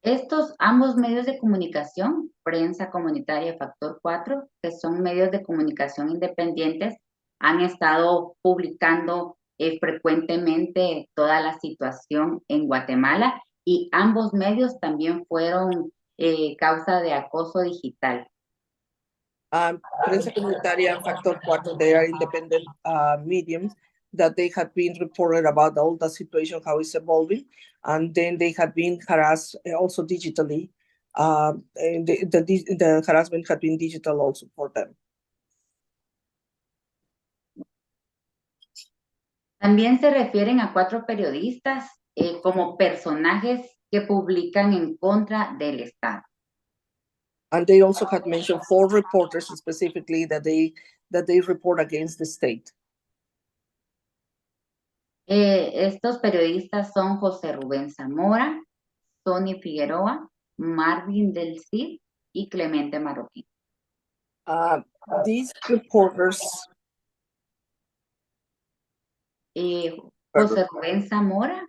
Estos ambos medios de comunicación, Prensa Comunitaria y Factor 4, que son medios de comunicación independientes, han estado publicando frecuentemente toda la situación en Guatemala y ambos medios también fueron causa de acoso digital. Prensa Comunitaria and Factor 4, they are independent mediums that they had been reported about all the situation, how it's evolving, and then they had been harassed also digitally. And the harassment had been digital also for them. También se refieren a 4 periodistas como personajes que publican en contra del Estado. And they also had mentioned 4 reporters specifically that they report against the state. Estos periodistas son José Rubén Zamora, Tony Figueroa, Marvin del Cid y Clemente Marroquín. These reporters. José Rubén Zamora.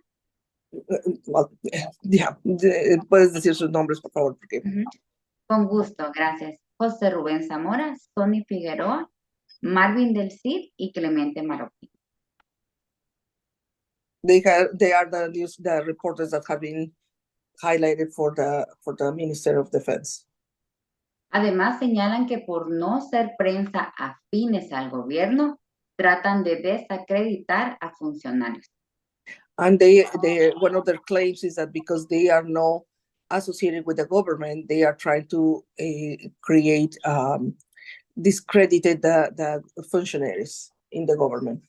Puedes decir sus nombres, por favor. Porque... Con gusto, gracias. José Rubén Zamora, Tony Figueroa, Marvin del Cid y Clemente Marroquín. They are the reporters that have been highlighted for the Minister of Defense. Además, señalan que por no ser prensa afines al gobierno, tratan de desacreditar a funcionarios. And one of their claims is that because they are not associated with the government, they are trying to create discredited the functionaries in the government.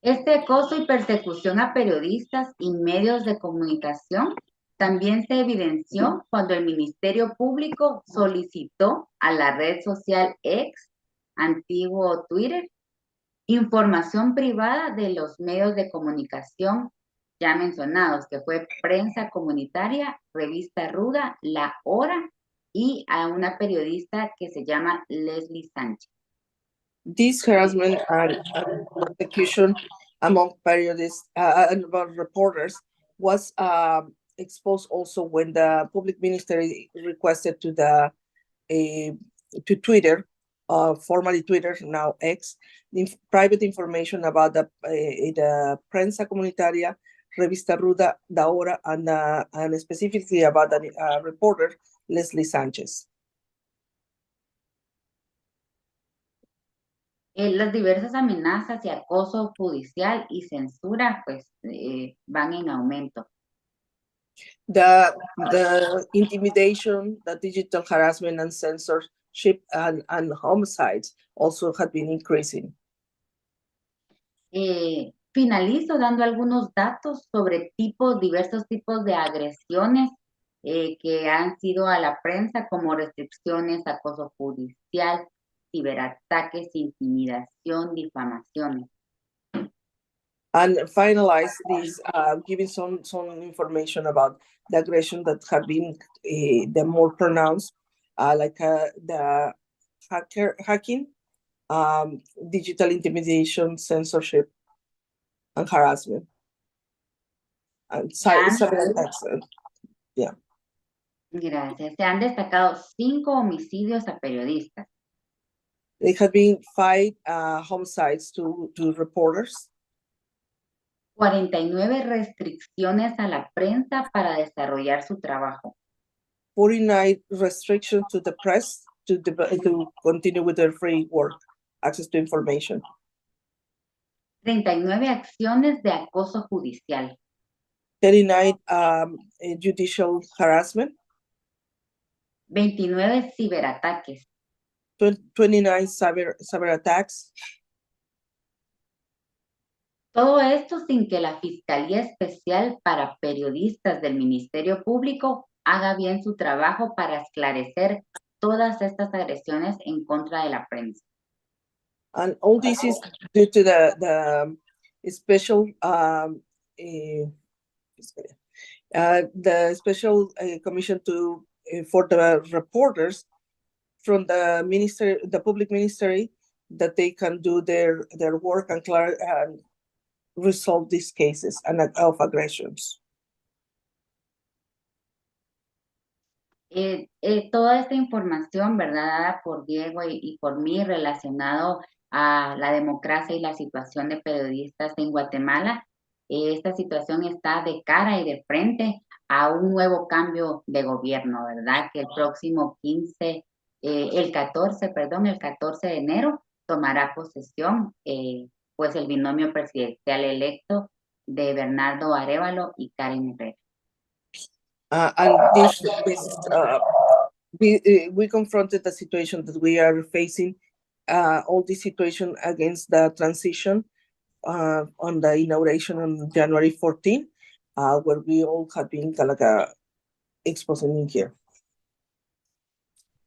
Este acoso y persecución a periodistas y medios de comunicación también se evidenció cuando el Ministerio Público solicitó a la red social X, antiguo Twitter, información privada de los medios de comunicación ya mencionados, que fue Prensa Comunitaria, Revista Ruda, La Hora y a una periodista que se llama Eslly Sánchez. This harassment and persecution among periodists and reporters was exposed also when the public ministry requested to Twitter, formerly Twitter, now X, the private information about the Prensa Comunitaria, Revista Ruda, La Hora, and specifically about the reporter, Eslly Sánchez. Las diversas amenazas y acoso judicial y censura pues van en aumento. The intimidation, the digital harassment and censorship and homicides also have been increasing. Finalizo dando algunos datos sobre diversos tipos de agresiones que han sido a la prensa, como restricciones, acoso judicial, ciberataques, intimidación, difamaciones. And finalize this, giving some information about the aggression that have been the more pronounced, like the hacking, digital intimidation, censorship, and harassment. And cyberattacks. Yeah. Gracias. Se han destacado 5 homicidios a periodistas. There have been 5 homicides to reporters. 49 restricciones a la prensa para desarrollar su trabajo. 49 restrictions to the press to continue with their free work, access to information. 39 acciones de acoso judicial. 39 judicial harassment. 29 ciberataques. 29 cyber attacks. Todo esto sin que la Fiscalía Especial para Periodistas del Ministerio Público haga bien su trabajo para esclarecer todas estas agresiones en contra de la prensa. And all this is due to the special commission for the reporters from the public ministry, that they can do their work and resolve these cases of aggressions. Toda esta información, ¿verdad?, dada por Diego y por mí, relacionado a la democracia y la situación de periodistas en Guatemala. Esta situación está de cara y de frente a un nuevo cambio de gobierno, ¿verdad? Que el próximo el 14 de enero tomará posesión, pues el binomio presidencial electo de Bernardo Arévalo y Karen Herrera. And we confronted the situation that we are facing, all this situation against the transition on the inauguration on January 14, where we all have been exposing here.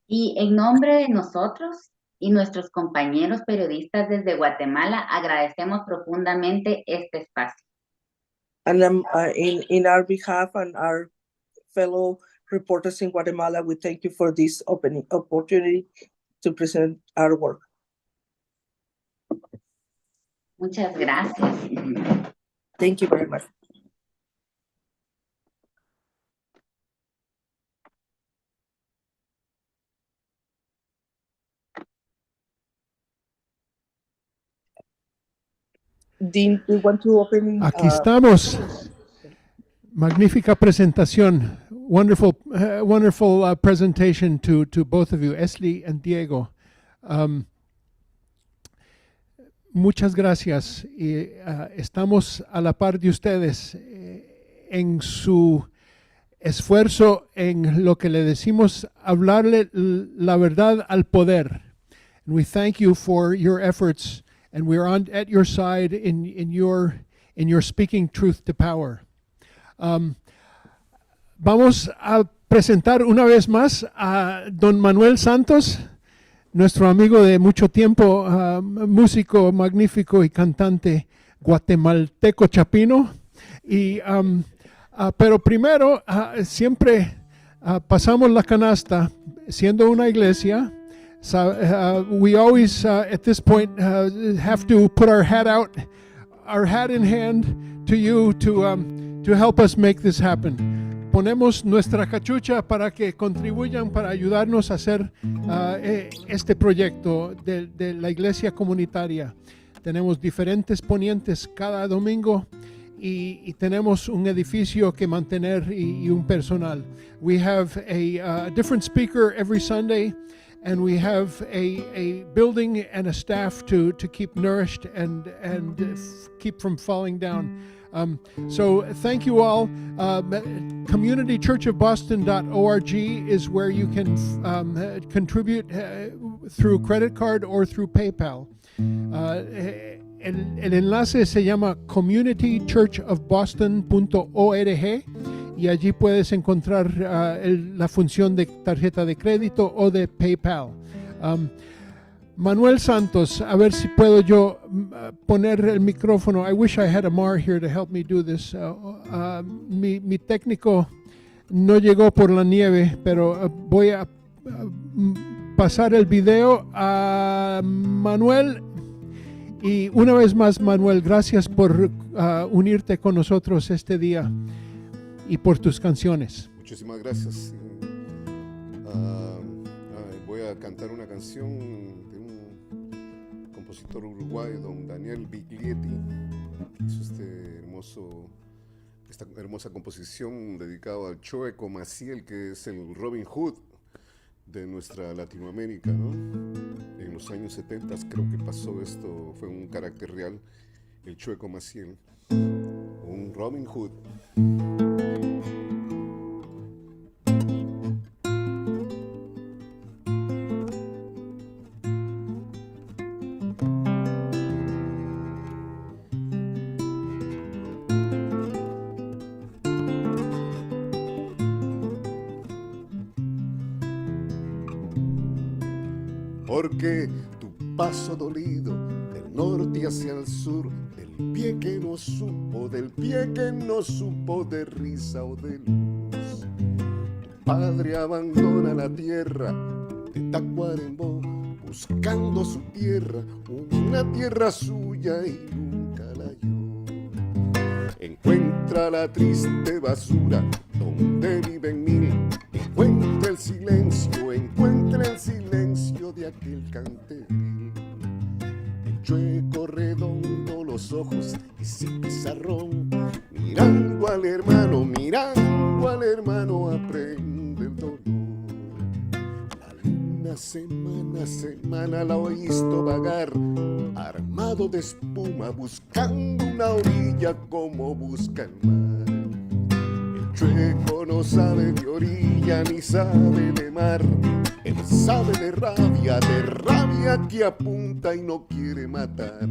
Y en nombre de nosotros y nuestros compañeros periodistas desde Guatemala, agradecemos profundamente este espacio. And in our behalf and our fellow reporters in Guatemala, we thank you for this opportunity to present our work. Muchas gracias. Thank you very much. Dean, we want to open. Aquí estamos. Magnífica presentación. Wonderful, wonderful presentation to both of you, Eslly and Diego. Muchas gracias. Y, estamos a la par de ustedes en su esfuerzo en lo que le decimos, hablarle la verdad al poder. And we thank you for your efforts, and we're at your side in your speaking truth to power. Vamos a presentar una vez más a don Manuel Santos, nuestro amigo de mucho tiempo, músico magnífico y cantante guatemalteco chapino. Y, pero primero, siempre pasamos la canasta, siendo una iglesia. We always, at this point, have to put our hat in hand to you to help us make this happen. Ponemos nuestra cachucha para que contribuyan para ayudarnos a hacer este proyecto de la iglesia comunitaria. Tenemos diferentes ponientes cada domingo y tenemos un edificio que mantener y un personal. We have a different speaker every Sunday, and we have a building and a staff to keep nourished and keep from falling down. So thank you all. CommunityChurchofBoston.org is where you can contribute through credit card or through PayPal. El enlace se llama CommunityChurchofBoston.org y allí puedes encontrar la función de tarjeta de crédito o de PayPal. Manuel Santos, a ver si puedo yo poner el micrófono. I wish I had Amar here to help me do this. Mi técnico no llegó por la nieve, pero voy a pasar el video a Manuel. Y una vez más, Manuel, gracias por unirte con nosotros este día y por tus canciones. Muchísimas gracias. Voy a cantar una canción de un compositor uruguayo, don Daniel Biglietti, hizo esta hermosa composición dedicada al Chueco Maciel, que es el Robin Hood de nuestra Latinoamérica, ¿no? En los años 70 creo que pasó esto, fue un carácter real, el Chueco Maciel, un Robin Hood. Porque tu paso dolido del norte hacia el sur, del pie que no supo, del pie que no supo de risa o de luz. Tu padre abandona la tierra de Tacuarembó, buscando su tierra, una tierra suya y nunca la halló. Encuentra la triste basura donde viven mil, encuentra el silencio de aquel canteril. El chueco redondo, los ojos y sin pizarrón, mirando al hermano, aprende el dolor. La luna semana a semana la oísto vagar, armado de espuma, buscando una orilla como busca el mar. El chueco no sabe de orilla ni sabe de mar, él sabe de rabia que apunta y no quiere matar.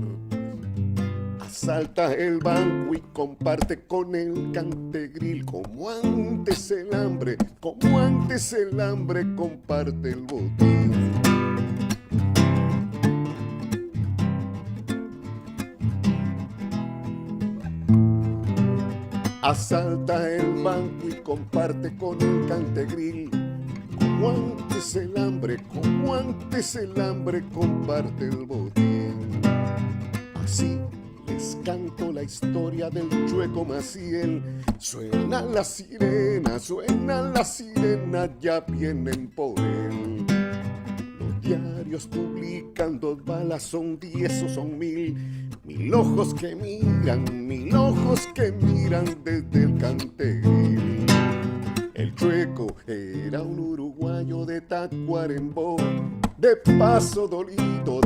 Asalta el banco y comparte con el cantegril, como antes el hambre comparte el botín. Asalta el banco y comparte con el cantegril, como antes el hambre comparte el botín. Así les canto la historia del Chueco Maciel. Suena la sirena, ya vienen por él. Los diarios publican 2 balas, son 10 o son 1000. 1000 ojos que miran desde el cantegril. El Chueco era un uruguayo de Tacuarembó, de paso dolido,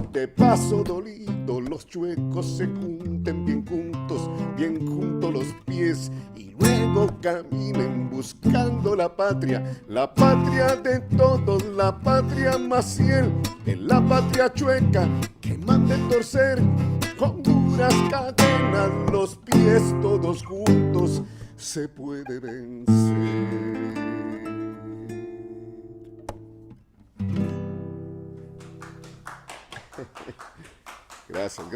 los chuecos se junten bien juntos los pies, y luego caminen buscando la patria de todos, la patria Maciel, en la patria chueca que mande torcer con duras cadenas los pies, todos juntos se puede vencer. Gracias.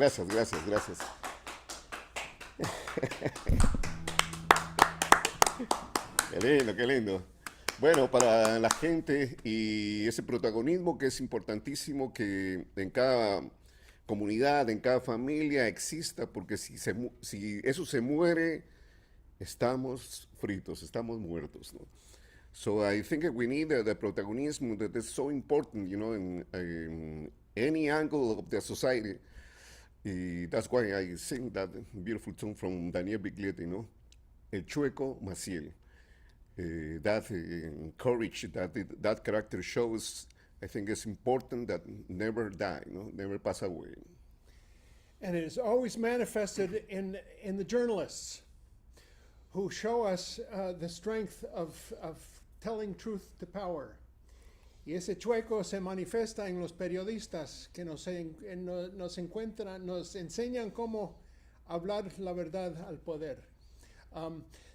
Qué lindo. Bueno, para la gente y ese protagonismo que es importantísimo que en cada comunidad, en cada familia exista, porque si eso se muere, estamos fritos, estamos muertos, ¿no? So I think that we need the protagonism that is so important, in any angle of the society. That's why I sing that beautiful tune from Daniel Biglietti, El Chueco Maciel. That courage that character shows, I think it's important that never die, never pass away. And it is always manifested in the journalists who show us the strength of telling truth to power. Y ese chueco se manifiesta en los periodistas que nos enseñan cómo hablar la verdad al poder.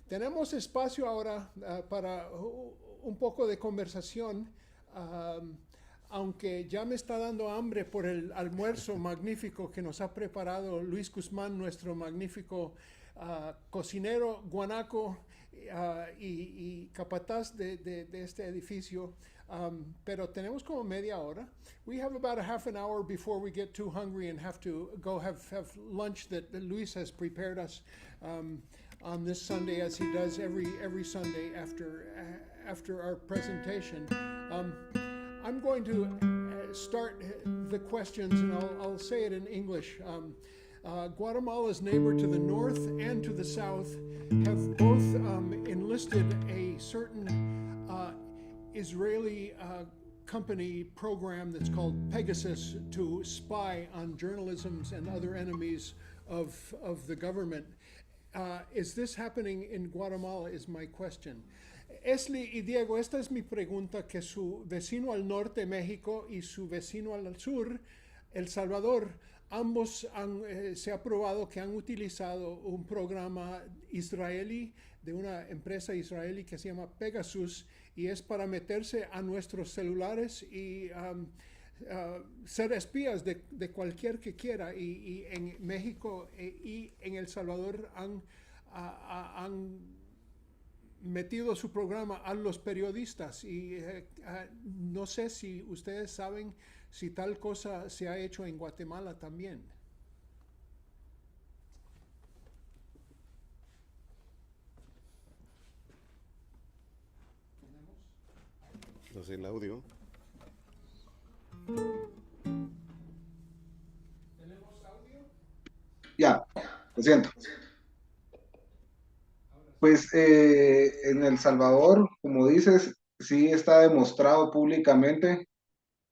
Tenemos espacio ahora para un poco de conversación, aunque ya me está dando hambre por el almuerzo magnífico que nos ha preparado Luis Guzmán, nuestro magnífico cocinero guanaco y capataz de este edificio. Pero tenemos como media hora. We have about a half an hour before we get too hungry and have to go have lunch that Luis has prepared us on this Sunday, as he does every Sunday after our presentation. I'm going to start the questions, and I'll say it in English. Guatemala's neighbor to the north and to the south have both enlisted a certain Israeli company program that's called Pegasus to spy on journalisms and other enemies of the government. Is this happening in Guatemala is my question. Eslly y Diego, esta es mi pregunta, que su vecino al norte, México, y su vecino al sur, El Salvador, ambos se ha probado que han utilizado un programa israelí de una empresa israelí que se llama Pegasus y es para meterse a nuestros celulares y ser espías de cualquier que quiera. Y en México y en El Salvador han metido su programa a los periodistas y no sé si ustedes saben si tal cosa se ha hecho en Guatemala también. Entonces el audio. ¿Tenemos audio? Ya, lo siento. Pues en El Salvador, como dices, sí está demostrado públicamente.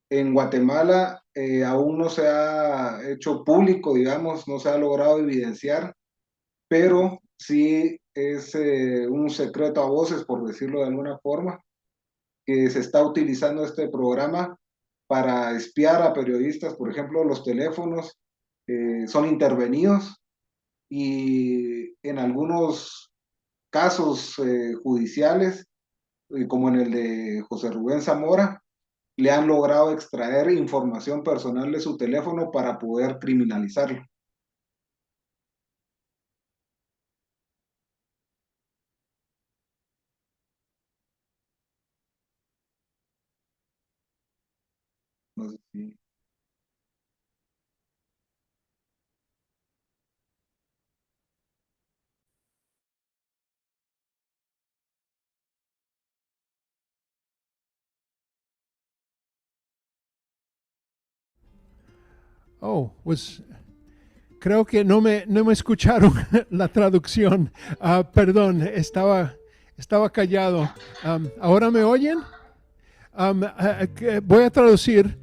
En Guatemala aún no se ha hecho público, digamos, no se ha logrado evidenciar, pero sí es un secreto a voces, por decirlo de alguna forma, que se está utilizando este programa para espiar a periodistas. Por ejemplo, los teléfonos son intervenidos y en algunos casos judiciales, como en el de José Rubén Zamora, le han logrado extraer información personal de su teléfono para poder criminalizarlo. No sé si... Creo que no me escucharon la traducción. Perdón, estaba callado. ¿Ahora me oyen? Voy a traducir.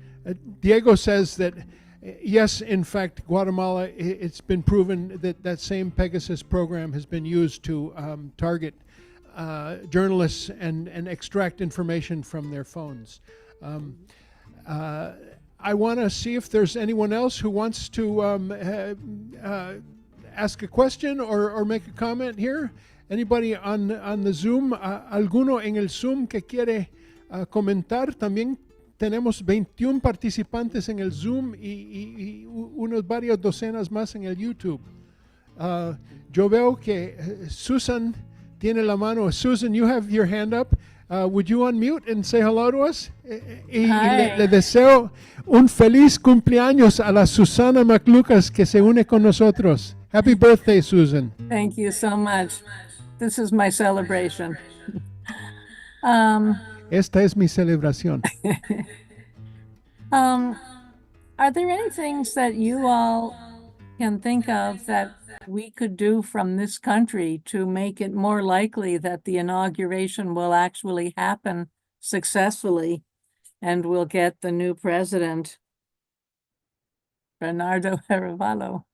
Diego says that yes, in fact, Guatemala, it's been proven that that same Pegasus program has been used to target journalists and extract information from their phones. I want to see if there's anyone else who wants to ask a question or make a comment here. Anybody on the Zoom? ¿Alguno en el Zoom que quiere comentar? También tenemos 21 participantes en el Zoom y unos varias docenas más en el YouTube. Yo veo que Susan tiene la mano. Susan, you have your hand up. Would you unmute and say hello to us? Y le deseo un feliz cumpleaños a la Susana McLucas que se une con nosotros. Happy birthday, Susan. Thank you so much. This is my celebration. Esta es mi celebración. Are there any things that you all can think of that we could do from this country to make it more likely that the inauguration will actually happen successfully and we'll get the new president, Bernardo Arevalo?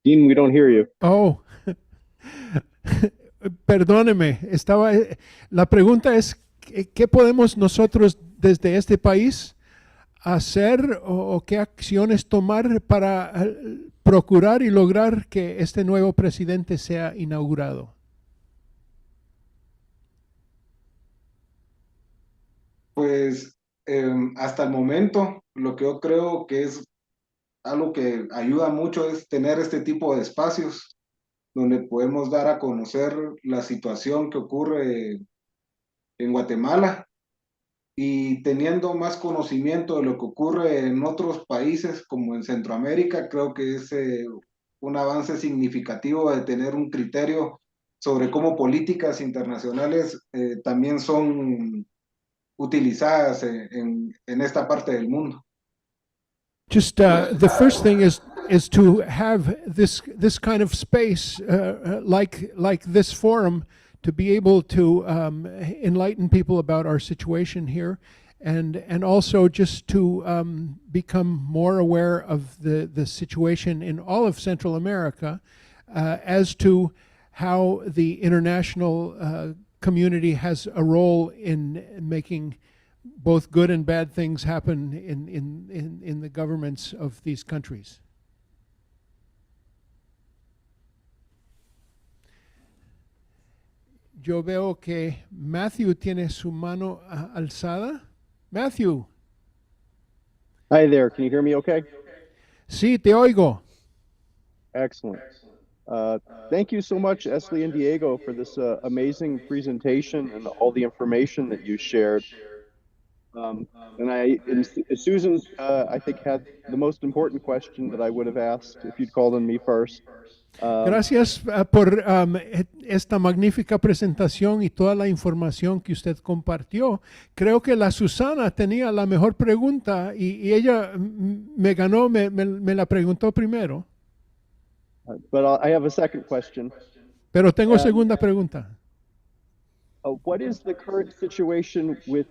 Dean, we don't hear you. Oh, perdóneme, la pregunta es, ¿qué podemos nosotros desde este país hacer o qué acciones tomar para procurar y lograr que este nuevo presidente sea inaugurado? Pues hasta el momento, lo que yo creo que es algo que ayuda mucho es tener este tipo de espacios donde podemos dar a conocer la situación que ocurre en Guatemala y teniendo más conocimiento de lo que ocurre en otros países como en Centroamérica, creo que es un avance significativo de tener un criterio sobre cómo políticas internacionales también son utilizadas en esta parte del mundo. Just the first thing is to have this kind of space like this forum to be able to enlighten people about our situation here, and also just to become more aware of the situation in all of Central America as to how the international community has a role in making both good and bad things happen in the governments of these countries. Yo veo que Matthew tiene su mano alzada. Matthew. Hi there, can you hear me okay? Sí, te oigo. Excellent. Thank you so much, Eslly and Diego, for this amazing presentation and all the information that you shared. And Susan, I think, had the most important question that I would have asked if you'd called on me first. Gracias por esta magnífica presentación y toda la información que usted compartió. Creo que la Susana tenía la mejor pregunta y ella me ganó, me la preguntó primero. But I have a second question. Pero tengo segunda pregunta. What is the current situation with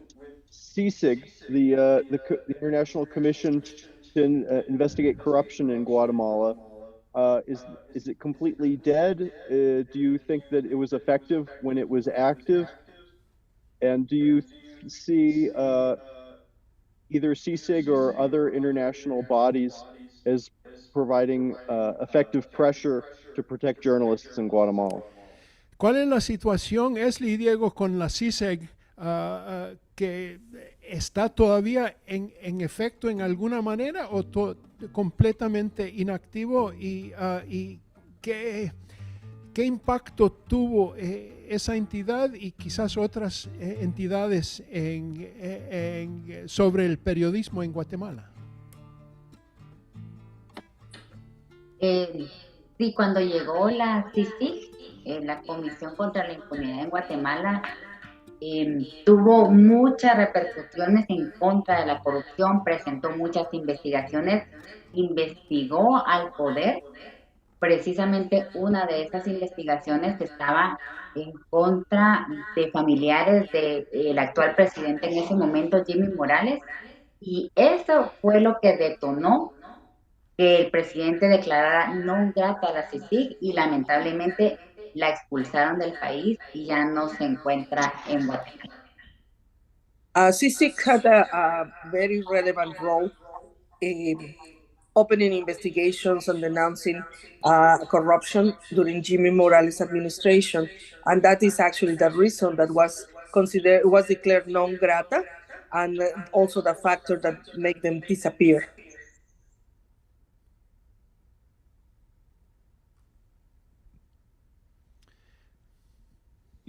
CICIG, the International Commission to Investigate Corruption in Guatemala? Is it completely dead? Do you think that it was effective when it was active? And do you see either CICIG or other international bodies as providing effective pressure to protect journalists in Guatemala? ¿Cuál es la situación, Eslly y Diego, con la CICIG, que está todavía en efecto en alguna manera o completamente inactivo, y qué impacto tuvo esa entidad y quizás otras entidades sobre el periodismo en Guatemala? Sí, cuando llegó la CICIG, la Comisión contra la Impunidad en Guatemala, tuvo muchas repercusiones en contra de la corrupción, presentó muchas investigaciones, investigó al poder. Precisamente una de esas investigaciones estaba en contra de familiares del actual presidente en ese momento, Jimmy Morales, y eso fue lo que detonó que el presidente declarara non grata a la CICIG y lamentablemente la expulsaron del país y ya no se encuentra en Guatemala. CICIG had a very relevant role in opening investigations and denouncing corruption during Jimmy Morales' administration, and that is actually the reason that was declared non grata, and also the factor that made them disappear.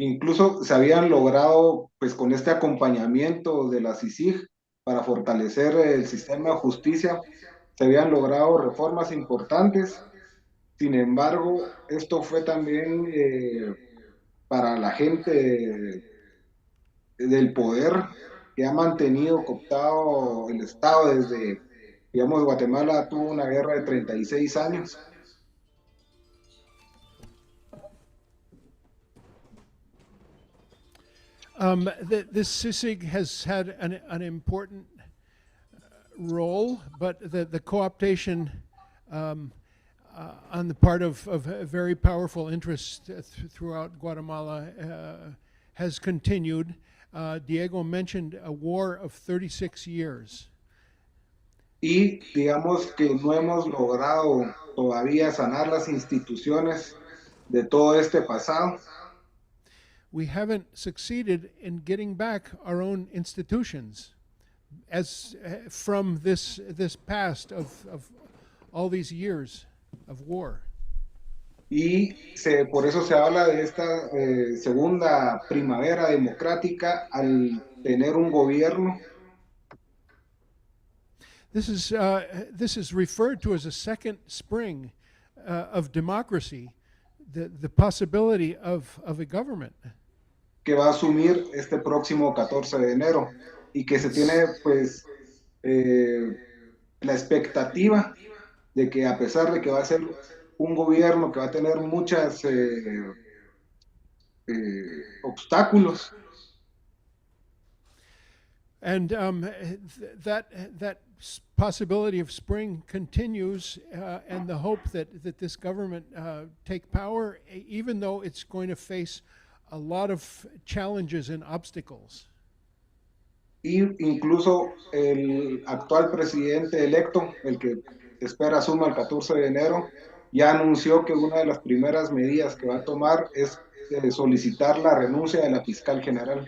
Incluso se habían logrado, pues con este acompañamiento de la CICIG para fortalecer el sistema de justicia, se habían logrado reformas importantes. Sin embargo, esto fue también para la gente del poder que ha mantenido cooptado el Estado desde, digamos, Guatemala tuvo una guerra de 36 años. This CICIG has had an important role, but the co-optation on the part of very powerful interests throughout Guatemala has continued. Diego mentioned a war of 36 years. Y digamos que no hemos logrado todavía sanar las instituciones de todo este pasado. We haven't succeeded in getting back our own institutions as from this past of all these years of war. Y por eso se habla de esta segunda primavera democrática al tener un gobierno This is referred to as a second spring of democracy, the possibility of a government. que va a asumir este próximo 14 de enero y que se tiene pues la expectativa de que a pesar de que va a ser un gobierno que va a tener muchos obstáculos, And that possibility of spring continues, and the hope that this government take power, even though it's going to face a lot of challenges and obstacles. y incluso el actual presidente electo, el que se espera asuma el 14 de enero, ya anunció que una de las primeras medidas que va a tomar es solicitar la renuncia de la fiscal general.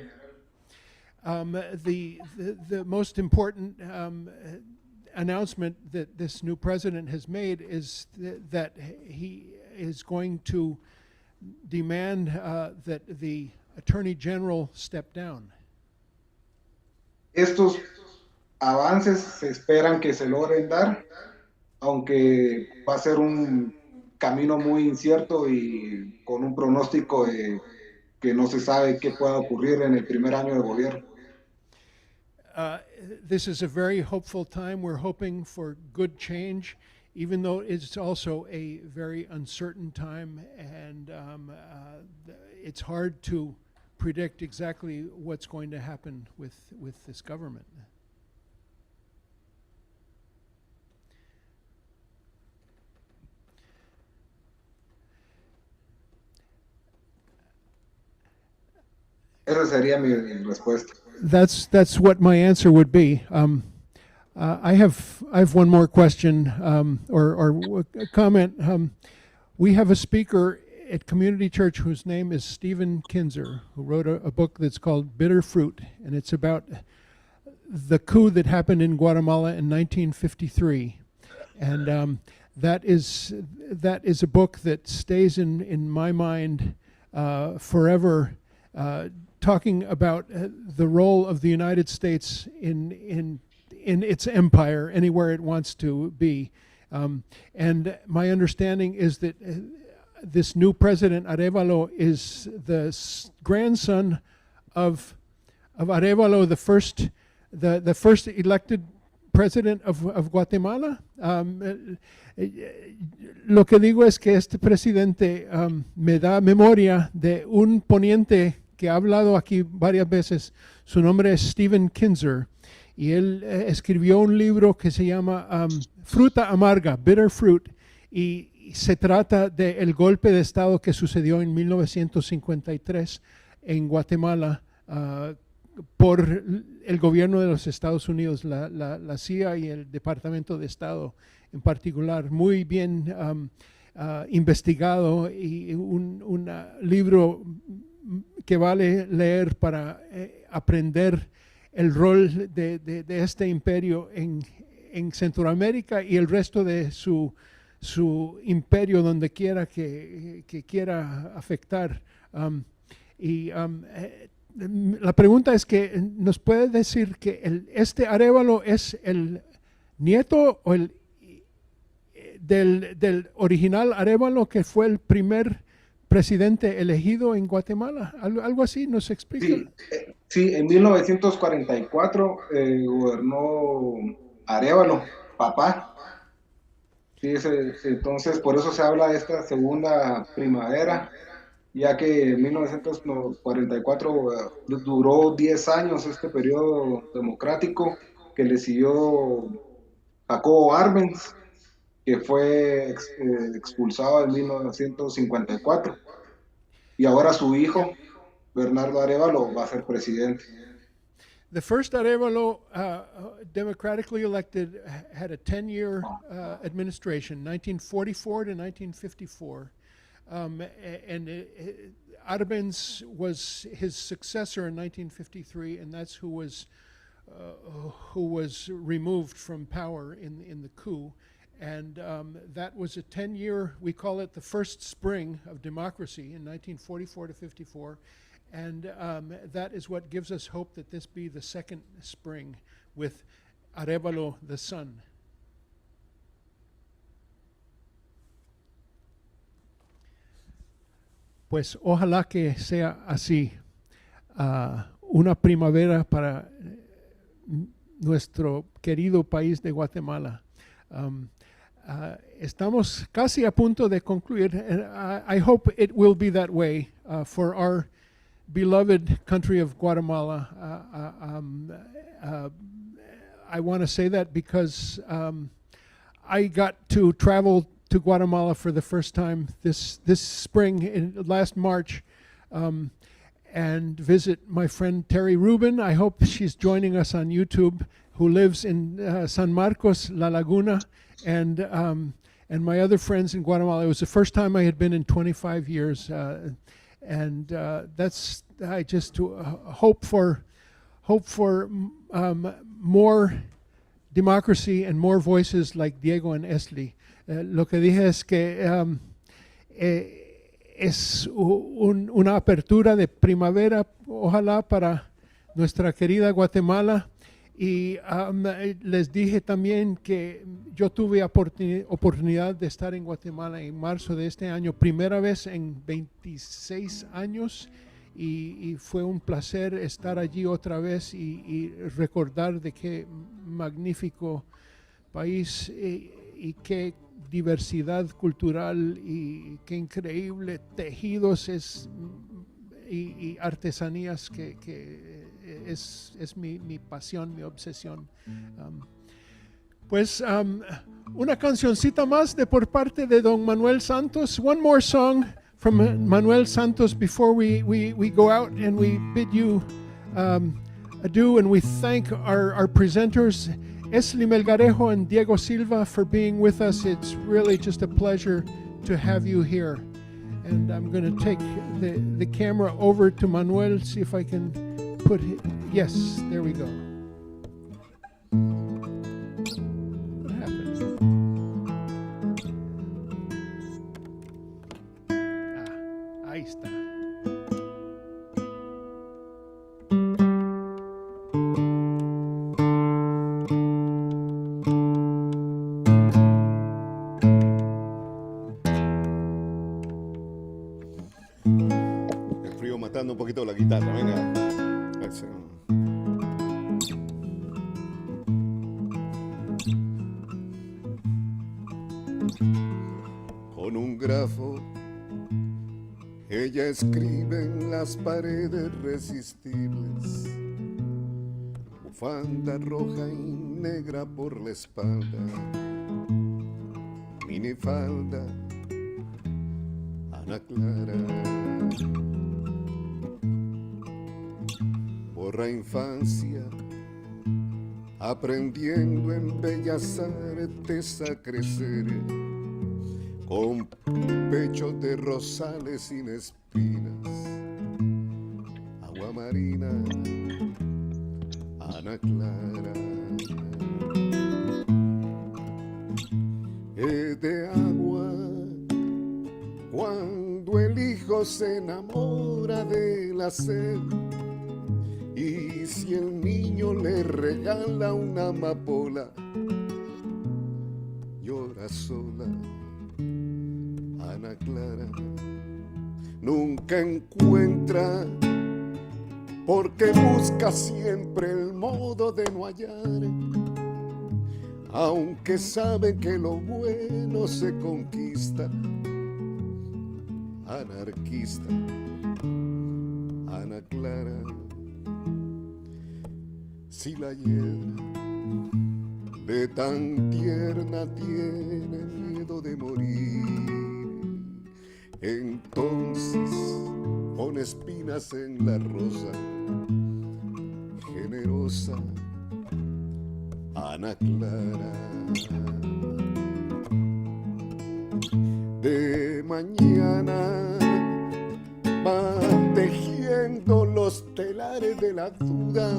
The most important announcement that this new president has made is that he is going to demand that the Attorney General step down. Estos avances se esperan que se logren dar, aunque va a ser un camino muy incierto y con un pronóstico de que no se sabe qué pueda ocurrir en el primer año de gobierno. This is a very hopeful time. We're hoping for good change, even though it's also a very uncertain time, and it's hard to predict exactly what's going to happen with this government. Esa sería mi respuesta. That's what my answer would be. I have one more question or a comment. We have a speaker at Community Church whose name is Stephen Kinzer, who wrote a book that's called Bitter Fruit, and it's about the coup that happened in Guatemala in 1953. And that is a book that stays in my mind forever, talking about the role of the United States in its empire, anywhere it wants to be. And my understanding is that this new president, Arevalo, is the grandson of Arevalo, the first elected president of Guatemala. Lo que digo es que este presidente me da memoria de un poniente que ha hablado aquí varias veces. Su nombre es Stephen Kinzer, y él escribió un libro que se llama Fruta Amarga, Bitter Fruit, y se trata del golpe de Estado que sucedió en 1953 en Guatemala por el gobierno de los Estados Unidos, la CIA y el Departamento de Estado en particular, muy bien investigado, y un libro que vale leer para aprender el rol de este imperio en Centroamérica y el resto de su imperio donde quiera que quiera afectar. La pregunta es que nos puede decir que este Arevalo es el nieto o del original Arevalo, que fue el primer presidente elegido en Guatemala. Algo así nos explica. Sí, en 1944 gobernó Arevalo, papá. Sí, entonces por eso se habla de esta segunda primavera, ya que en 1944 duró 10 años este periodo democrático, que le siguió Jacobo Arbenz, que fue expulsado en 1954, y ahora su hijo, Bernardo Arevalo, va a ser presidente. The first Arevalo, democratically elected, had a 10-year administration, 1944 to 1954. And Arbenz was his successor in 1953, and that's who was removed from power in the coup. And that was a 10-year, we call it the first spring of democracy in 1944 to 54. And that is what gives us hope that this be the second spring with Arevalo, the sun. Pues ojalá que sea así, una primavera para nuestro querido país de Guatemala. Estamos casi a punto de concluir. I hope it will be that way for our beloved country of Guatemala. I want to say that because I got to travel to Guatemala for the first time this spring, last March, and visit my friend Terry Rubin. I hope she's joining us on YouTube, who lives in San Marcos, La Laguna, and my other friends in Guatemala. It was the first time I had been in 25 years, and that's I just hope for more democracy and more voices like Diego and Eslly. Lo que dije es que es una apertura de primavera, ojalá, para nuestra querida Guatemala. Y les dije también que yo tuve oportunidad de estar en Guatemala en marzo de este año, primera vez en 26 años, y fue un placer estar allí otra vez y recordar de qué magnífico país y qué diversidad cultural y qué increíble tejidos y artesanías que es mi pasión, mi obsesión. Pues una cancioncita más de por parte de don Manuel Santos. One more song from Manuel Santos before we go out, and we bid you adieu, and we thank our presenters, Eslly Melgarejo and Diego Silva, for being with us. It's really just a pleasure to have you here. And I'm going to take the camera over to Manuel, see if I can put it. Yes, there we go. What happened? Ahí está. El frío matando un poquito la guitarra, venga. Con un grafo ella escribe en las paredes resistibles, bufanda roja y negra por la espalda, minifalda, Ana Clara. Por la infancia, aprendiendo en bellas artes a crecer, con pechos de rosales sin espinas, agua marina, Ana Clara. Es de agua cuando el hijo se enamora de la sed, y si el niño le regala una amapola, llora sola. Ana Clara nunca encuentra, porque busca siempre el modo de no hallar, aunque sabe que lo bueno se conquista. Anarquista, Ana Clara. Si la hiedra de tan tierna tiene miedo de morir, entonces pone espinas en la rosa, generosa Ana Clara. De mañana va tejiendo los telares de la duda,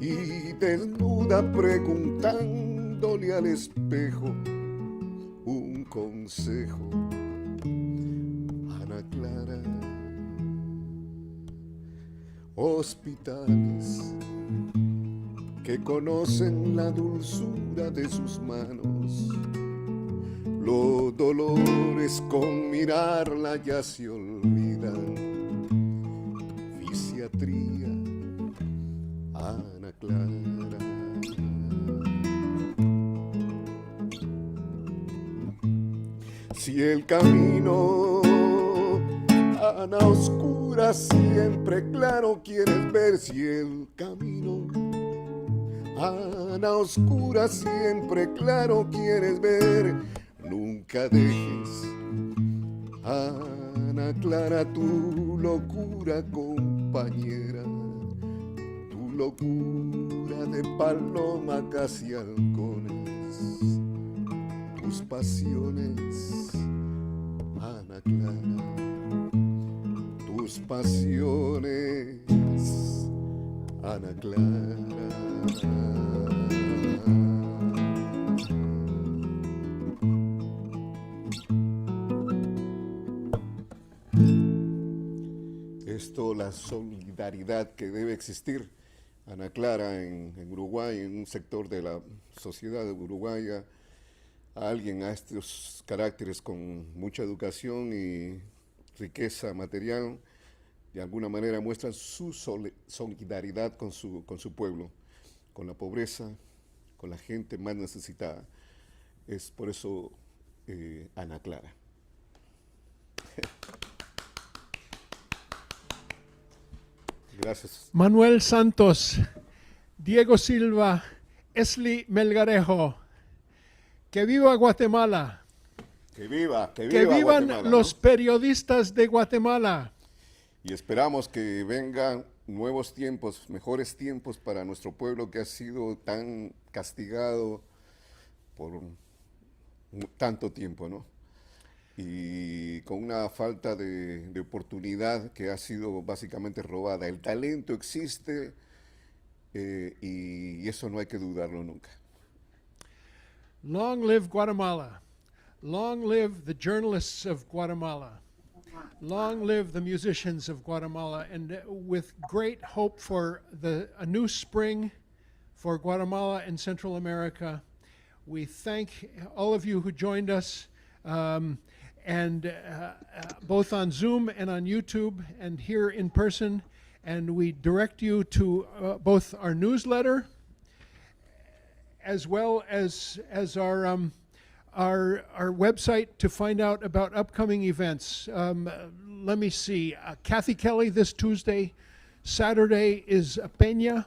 y desnuda preguntándole al espejo un consejo. Ana Clara. hospitales que conocen la dulzura de sus manos. Los dolores con mirarla ya se olvidan. Fisiatría, Ana Clara. Si el camino, Ana oscura, siempre claro quieres ver. Si el camino, Ana oscura, siempre claro quieres ver. Nunca dejes, Ana Clara, tu locura compañera, tu locura de paloma casi halcones, tus pasiones, Ana Clara, tus pasiones, Ana Clara. Esto, la solidaridad que debe existir, Ana Clara, en Uruguay, en un sector de la sociedad uruguaya, a alguien a estos caracteres con mucha educación y riqueza material, de alguna manera muestran su solidaridad con su pueblo, con la pobreza, con la gente más necesitada. Es por eso Ana Clara. Gracias. Manuel Santos, Diego Silva, Eslly Melgarejo. Que viva Guatemala. Que viva Que vivan Guatemala, los ¿no? periodistas de Guatemala. Y esperamos que vengan nuevos tiempos, mejores tiempos para nuestro pueblo que ha sido tan castigado por tanto tiempo, ¿no? Y con una falta de oportunidad que ha sido básicamente robada. El talento existe y eso no hay que dudarlo nunca. Long live Guatemala. Long live the journalists of Guatemala. Long live the musicians of Guatemala. And with great hope for a new spring for Guatemala and Central America, we thank all of you who joined us, and both on Zoom and on YouTube and here in person. And we direct you to both our newsletter as well as our website to find out about upcoming events. Let me see, Kathy Kelly this Tuesday. Saturday is Peña.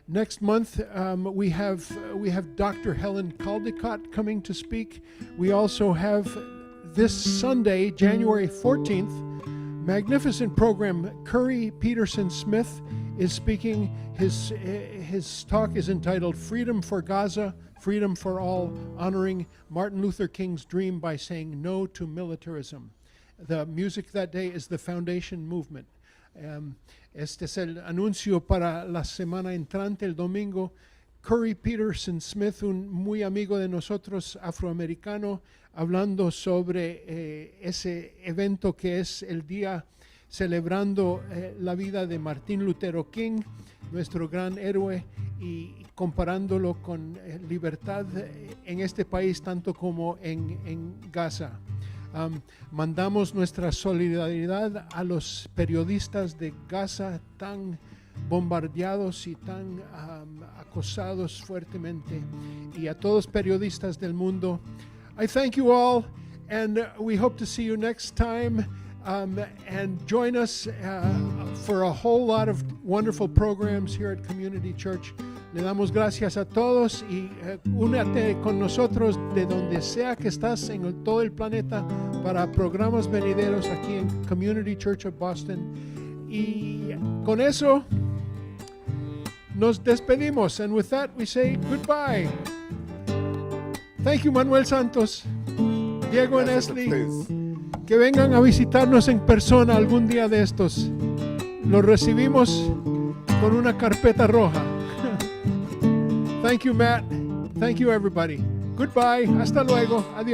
Next month we have Dr. Helen Caldecott coming to speak. We also have this Sunday, January 14th, magnificent program. Curry Peterson Smith is speaking. His talk is entitled Freedom for Gaza, Freedom for All, honoring Martin Luther King's dream by saying no to militarism. The music that day is the Foundation Movement. Este es el anuncio para la semana entrante, el domingo. Curry Peterson Smith, un muy amigo de nosotros, afroamericano, hablando sobre ese evento que es el día celebrando la vida de Martín Lutero King, nuestro gran héroe, y comparándolo con libertad en este país tanto como en Gaza. Mandamos nuestra solidaridad a los periodistas de Gaza tan bombardeados y tan acosados fuertemente, y a todos periodistas del mundo. I thank you all, and we hope to see you next time, and join us for a whole lot of wonderful programs here at Community Church. Le damos gracias a todos y únete con nosotros de donde sea que estás en todo el planeta para programas venideros aquí en Community Church of Boston. Y con eso nos despedimos. And with that we say goodbye. Thank you, Manuel Santos, Diego and Eslly. Que vengan a visitarnos en persona algún día de estos. Los recibimos con una carpeta roja. Thank you, Matt. Thank you, everybody. Goodbye. Hasta luego. Adiós.